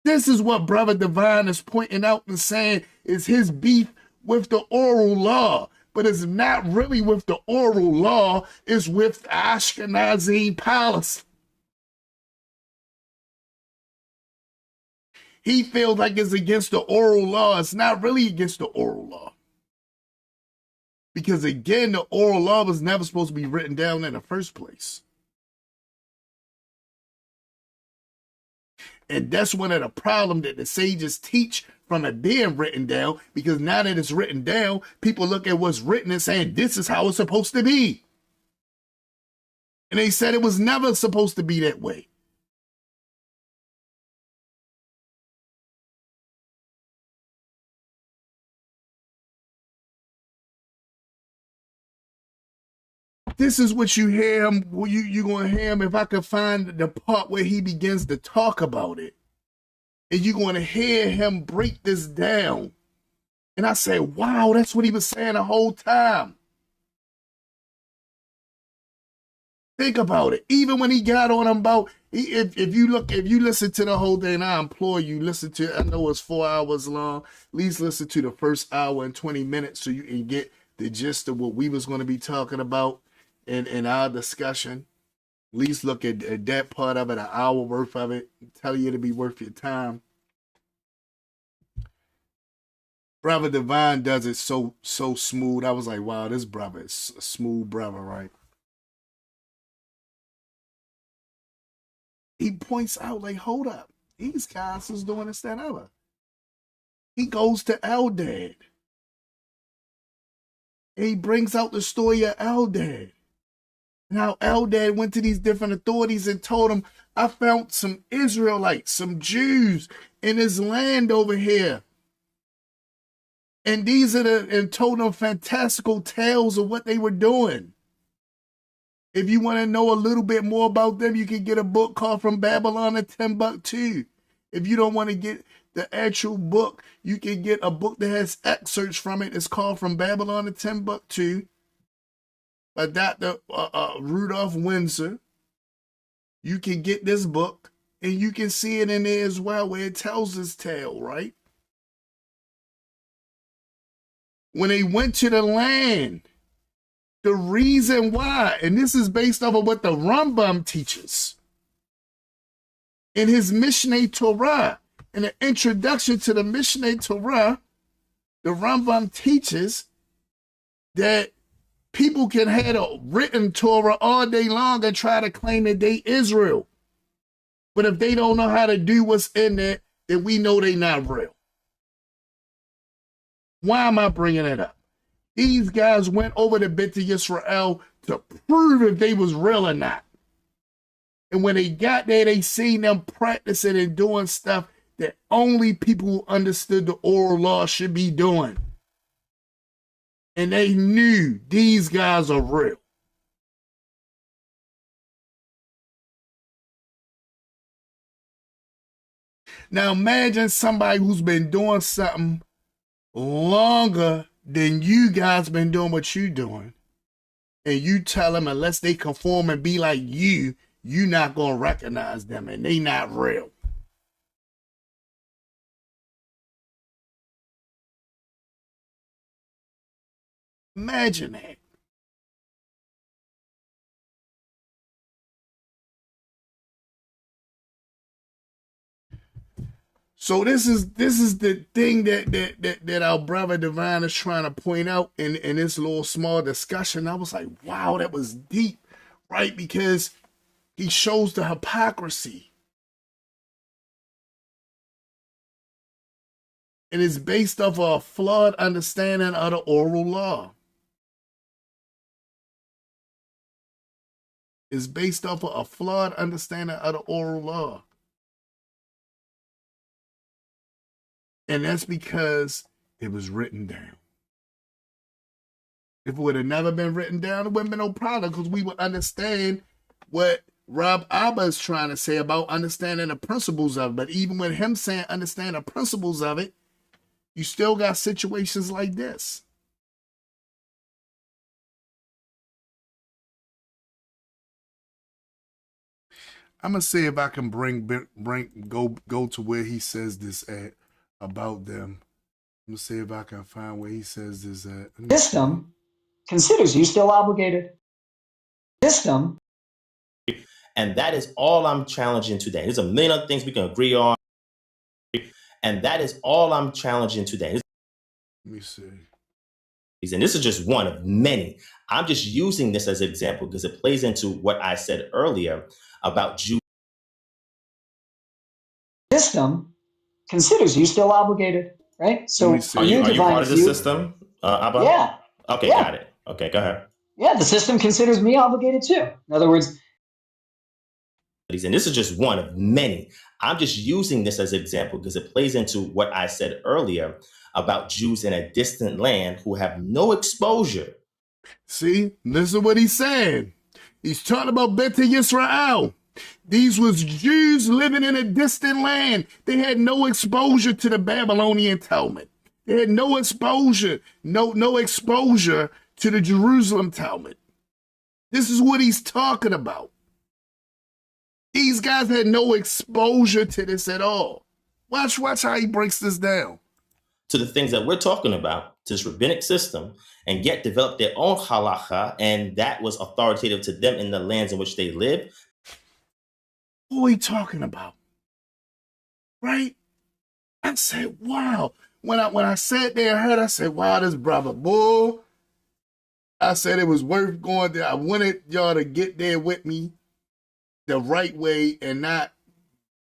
This is what Brother Divine is pointing out and saying is his beef with the oral law. But it's not really with the oral law, it's with the Ashkenazi policy. He feels like it's against the oral law. It's not really against the oral law. Because again, the oral law was never supposed to be written down in the first place. And that's one of the problems that the sages teach from it being written down, because now that it's written down, people look at what's written and saying, this is how it's supposed to be. And they said it was never supposed to be that way. This is what you hear him, you're going to hear him, if I could find the part where he begins to talk about it. And you're going to hear him break this down. And I said, wow, that's what he was saying the whole time. Think about it. Even when he got on him about, if you listen to the whole thing, I implore you, listen to it. I know it's 4 hours long. At least listen to the first hour and 20 minutes so you can get the gist of what we was going to be talking about in our discussion. At least look at that part of it, an hour worth of it, tell you to be worth your time. Brother Divine does it so smooth. I was like, wow, this brother is a smooth brother, right? He points out, like, hold up, these guys is doing this, that, other. He goes to Eldad. And he brings out the story of Eldad. And how Eldad went to these different authorities and told them, I found some Israelites, some Jews in this land over here. And these are and told them fantastical tales of what they were doing. If you want to know a little bit more about them, you can get a book called From Babylon to Timbuktu. If you don't want to get the actual book, you can get a book that has excerpts from it. It's called From Babylon to Timbuktu by Dr. Rudolph Windsor. You can get this book, and you can see it in there as well, where it tells this tale, right? When they went to the land, The reason why, and this is based off of what the Rambam teaches in his Mishnah Torah, in the introduction to the Mishnah Torah, the Rambam teaches that people can have a written Torah all day long and try to claim that they Israel. But if they don't know how to do what's in there, then we know they not real. Why am I bringing it up? These guys went over to Beit Yisrael to prove if they was real or not. And when they got there, they seen them practicing and doing stuff that only people who understood the oral law should be doing. And they knew these guys are real. Now imagine somebody who's been doing something longer than you guys been doing what you doing. And you tell them unless they conform and be like you not going to recognize them and they not real. Imagine that. So this is the thing that our brother Divine is trying to point out in this little small discussion. I was like, wow, that was deep, right? Because he shows the hypocrisy. And it's based off of a flawed understanding of the oral law. It's based off of a flawed understanding of the oral law. And that's because it was written down. If it would have never been written down, it wouldn't be no problem because we would understand what Rabbi Abba is trying to say about understanding the principles of it. But even with him saying understand the principles of it, you still got situations like this. I'm gonna see if I can go to where he says this at about them. I'm gonna see if I can find where he says this at. System considers you still obligated. System. And that is all I'm challenging today. There's a million other things we can agree on. And that is all I'm challenging today. Let me see. And this is just one of many. I'm just using this as an example because it plays into what I said earlier about Jews. System considers you still obligated, right? So are you part of the system, Abba? Yeah. Okay, yeah. got it. Okay, go ahead. Yeah, the system considers me obligated too. In other words, and this is just one of many. I'm just using this as an example because it plays into what I said earlier about Jews in a distant land who have no exposure. See, listen to what he's saying. He's talking about Beit Yisrael. These was Jews living in a distant land. They had no exposure to the Babylonian Talmud. They had no exposure, no exposure to the Jerusalem Talmud. This is what he's talking about. These guys had no exposure to this at all. Watch how he breaks this down. To the things that we're talking about, to this rabbinic system, and yet develop their own halacha, and that was authoritative to them in the lands in which they live. What are we talking about? Right? I said, wow. When I sat there and heard, I said, wow, this brother, boy. I said it was worth going there. I wanted y'all to get there with me the right way and not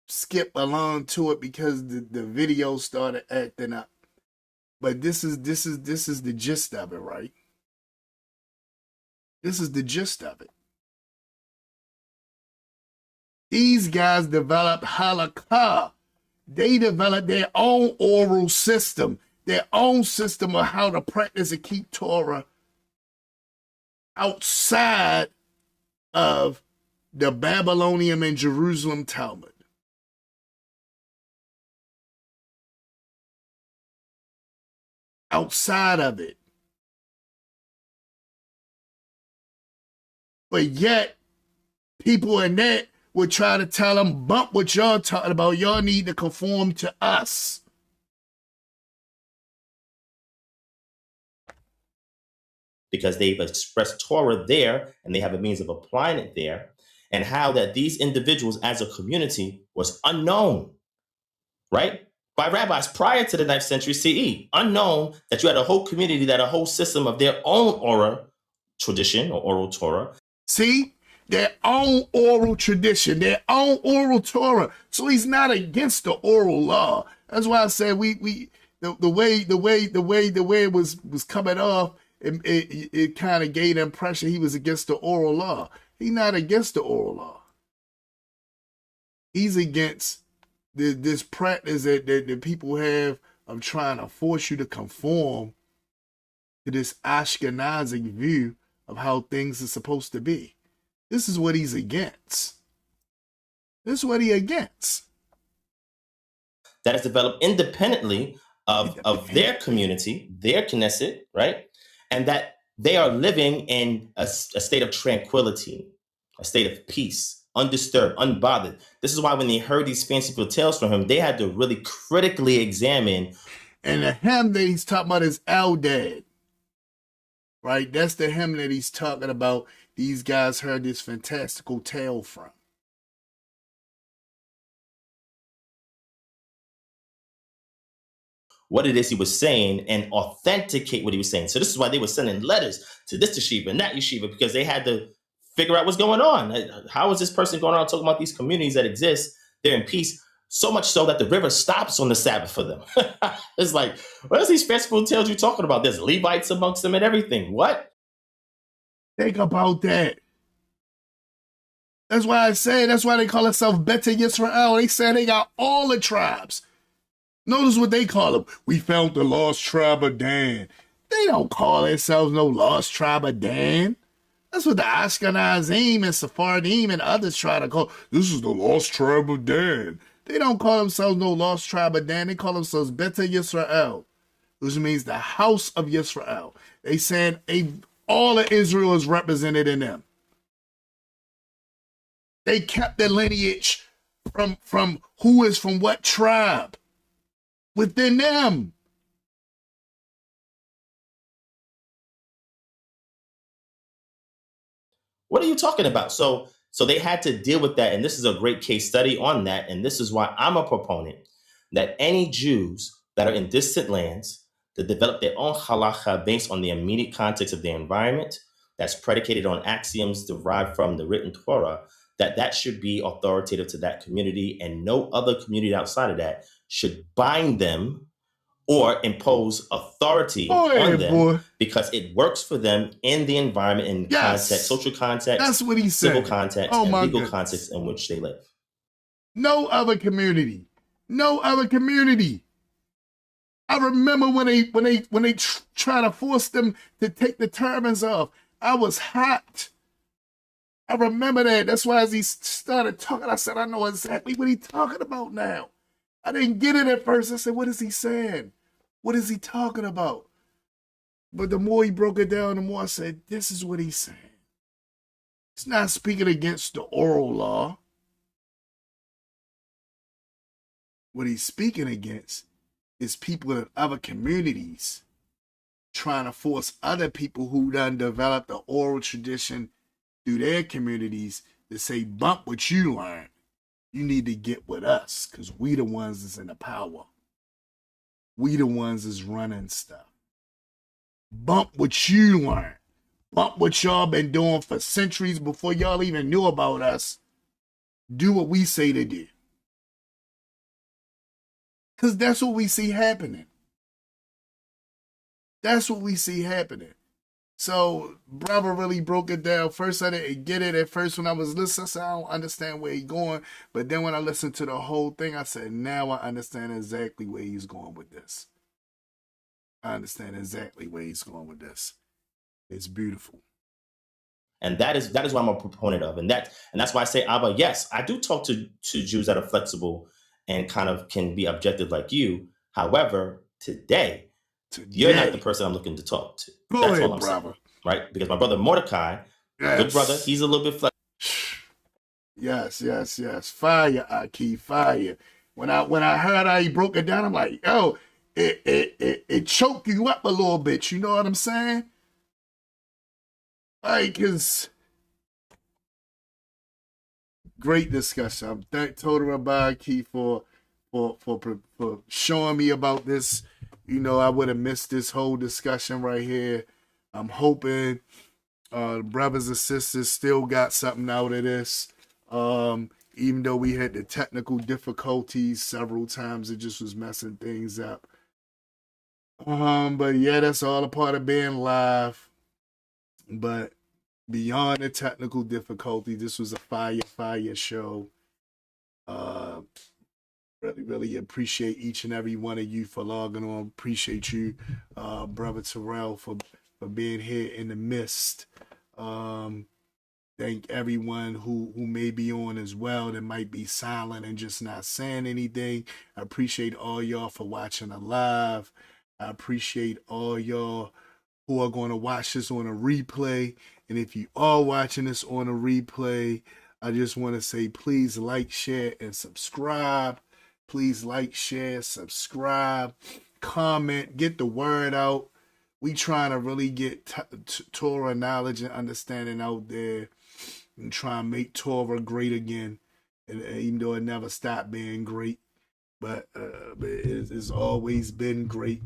skip along to it because the video started acting up. But this is the gist of it, right? This is the gist of it. These guys developed Halacha. They developed their own oral system, their own system of how to practice and keep Torah outside of the Babylonian and Jerusalem Talmud. Outside of it. But yet, people in that would try to tell them, bump what y'all talking about. Y'all need to conform to us. because they've expressed Torah there and they have a means of applying it there, and how that these individuals as a community was unknown, right? By rabbis prior to the 9th century CE, unknown that you had a whole community, that a whole system of their own oral tradition or oral Torah. See, their own oral tradition, their own oral Torah. So he's not against the oral law. That's why I said the way it was coming off, it kind of gave the impression he was against the oral law. He's not against the oral law. He's against this practice that people have of trying to force you to conform to this Ashkenazi view of how things are supposed to be. This is what he's against. This is what he's against. That is developed independently of their community, their Knesset, right? And that they are living in a state of tranquility, a state of peace, undisturbed, unbothered. This is why when they heard these fanciful tales from him, they had to really critically examine. And the hymn that he's talking about is Eldad, right? That's the hymn that he's talking about. These guys heard this fantastical tale from. What it is he was saying and authenticate what he was saying. So this is why they were sending letters to this yeshiva and that yeshiva, because they had to figure out what's going on. How is this person going around talking about these communities that exist? They're in peace. So much so that the river stops on the Sabbath for them. It's like, what is these fanciful tales you talking about? There's Levites amongst them and everything. What? Think about that. That's why I say, that's why they call themselves Beta Yisrael. They say they got all the tribes. Notice what they call them. We found the lost tribe of Dan. They don't call themselves no lost tribe of Dan. That's what the Ashkenazim and Sephardim and others try to call. This is the lost tribe of Dan. They don't call themselves no lost tribe of Dan. They call themselves Beta Yisrael, which means the house of Yisrael. They said all of Israel is represented in them. They kept the lineage from who is from what tribe within them. What are you talking about? So they had to deal with that. And this is a great case study on that. And this is why I'm a proponent that any Jews that are in distant lands that develop their own halacha based on the immediate context of their environment, that's predicated on axioms derived from the written Torah, that should be authoritative to that community, and no other community outside of that should bind them or impose authority on them because it works for them in the environment and context, social context, that's what he said. Civil context, and legal context in which they live. No other community. No other community. I remember when they try to force them to take the turbans off. I was hot. I remember that. That's why as he started talking, I said, I know exactly what he's talking about now. I didn't get it at first. I said, what is he saying? What is he talking about? But the more he broke it down, the more I said, this is what he's saying. He's not speaking against the oral law. What he's speaking against is people in other communities trying to force other people who done developed the oral tradition through their communities to say, bump what you learned. You need to get with us because we the ones that's in the power. We the ones that's running stuff. Bump what you learned. Bump what y'all been doing for centuries before y'all even knew about us. Do what we say to do. Because that's what we see happening. That's what we see happening. So, brother really broke it down. First, I didn't get it. At first, when I was listening, I said, I don't understand where he's going. But then when I listened to the whole thing, I said, now I understand exactly where he's going with this. I understand exactly where he's going with this. It's beautiful. And that is what I'm a proponent of. And that's why I say, Abba, yes, I do talk to Jews that are flexible and kind of can be objective like you. However, today, you're not the person I'm looking to talk to. That's all I'm saying, right? Because my brother Mordecai, good brother, he's a little bit flexible. Yes. Fire, Aki, fire. When I heard how he broke it down, I'm like, yo, it choked you up a little bit. You know what I'm saying? like his great discussion. I thank Total Rabbi Keith for showing me about this. You know, I would have missed this whole discussion right here. I'm hoping brothers and sisters still got something out of this. Even though we had the technical difficulties several times, it just was messing things up. But yeah, that's all a part of being live. But beyond the technical difficulty, this was a fire show. Really appreciate each and every one of you for logging on. Appreciate you, Brother Terrell, for being here in the midst. Thank everyone who may be on as well that might be silent and just not saying anything. I appreciate all y'all for watching the live. I appreciate all y'all who are going to watch this on a replay. And if you are watching this on a replay, I just want to say please like, share, and subscribe. Please like, share, subscribe, comment, get the word out. We trying to really get Torah knowledge and understanding out there and try and make Torah great again. And even though it never stopped being great, but it's always been great.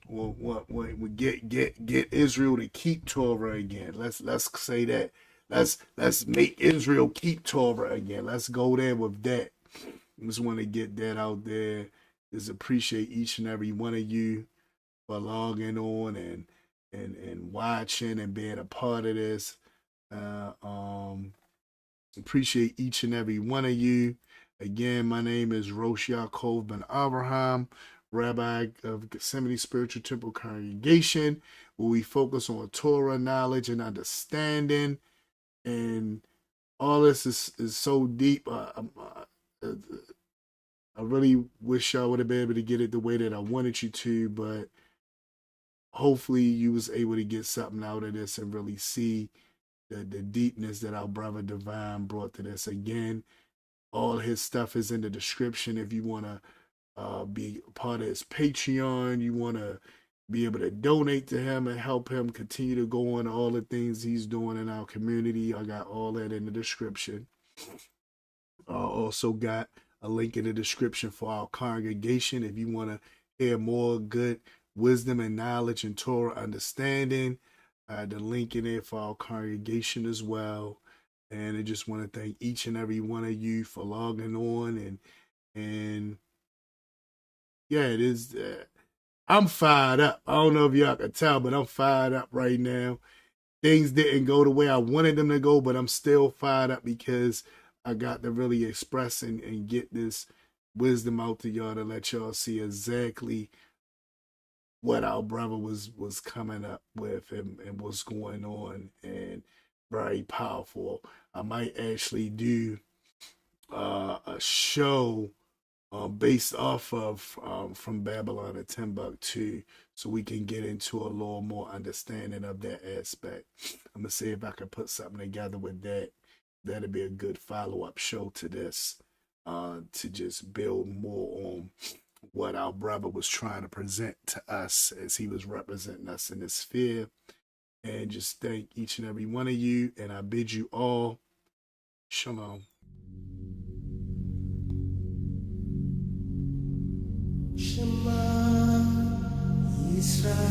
We get Israel to keep Torah again. Let's say that. Let's make Israel keep Torah again. Let's go there with that. I just want to get that out there. Just appreciate each and every one of you for logging on and watching and being a part of this. Appreciate each and every one of you. Again, my name is Rosh Ya'acob ben Abraham, Rabbi of Gethsemane Spiritual Temple Congregation, where we focus on Torah knowledge and understanding. And all this is so deep. I really wish y'all would have been able to get it the way that I wanted you to, but hopefully you was able to get something out of this and really see the deepness that our brother Divine brought to this. Again, all his stuff is in the description. If you want to be a part of his Patreon, you want to be able to donate to him and help him continue to go on all the things he's doing in our community, I got all that in the description. I also got a link in the description for our congregation. If you want to hear more good wisdom and knowledge and Torah understanding, I had the link in there for our congregation as well. And I just want to thank each and every one of you for logging on. And yeah, it is. I'm fired up. I don't know if y'all can tell, but I'm fired up right now. Things didn't go the way I wanted them to go, but I'm still fired up because I got to really express and get this wisdom out to y'all to let y'all see exactly what our brother was coming up with and what's going on, and very powerful. I might actually do a show based off of From Babylon to Timbuktu, so we can get into a little more understanding of that aspect. I'm gonna see if I can put something together with that. That'd be a good follow-up show to this, to just build more on what our brother was trying to present to us as he was representing us in this sphere. And just thank each and every one of you, and I bid you all shalom. Shema Yisrael.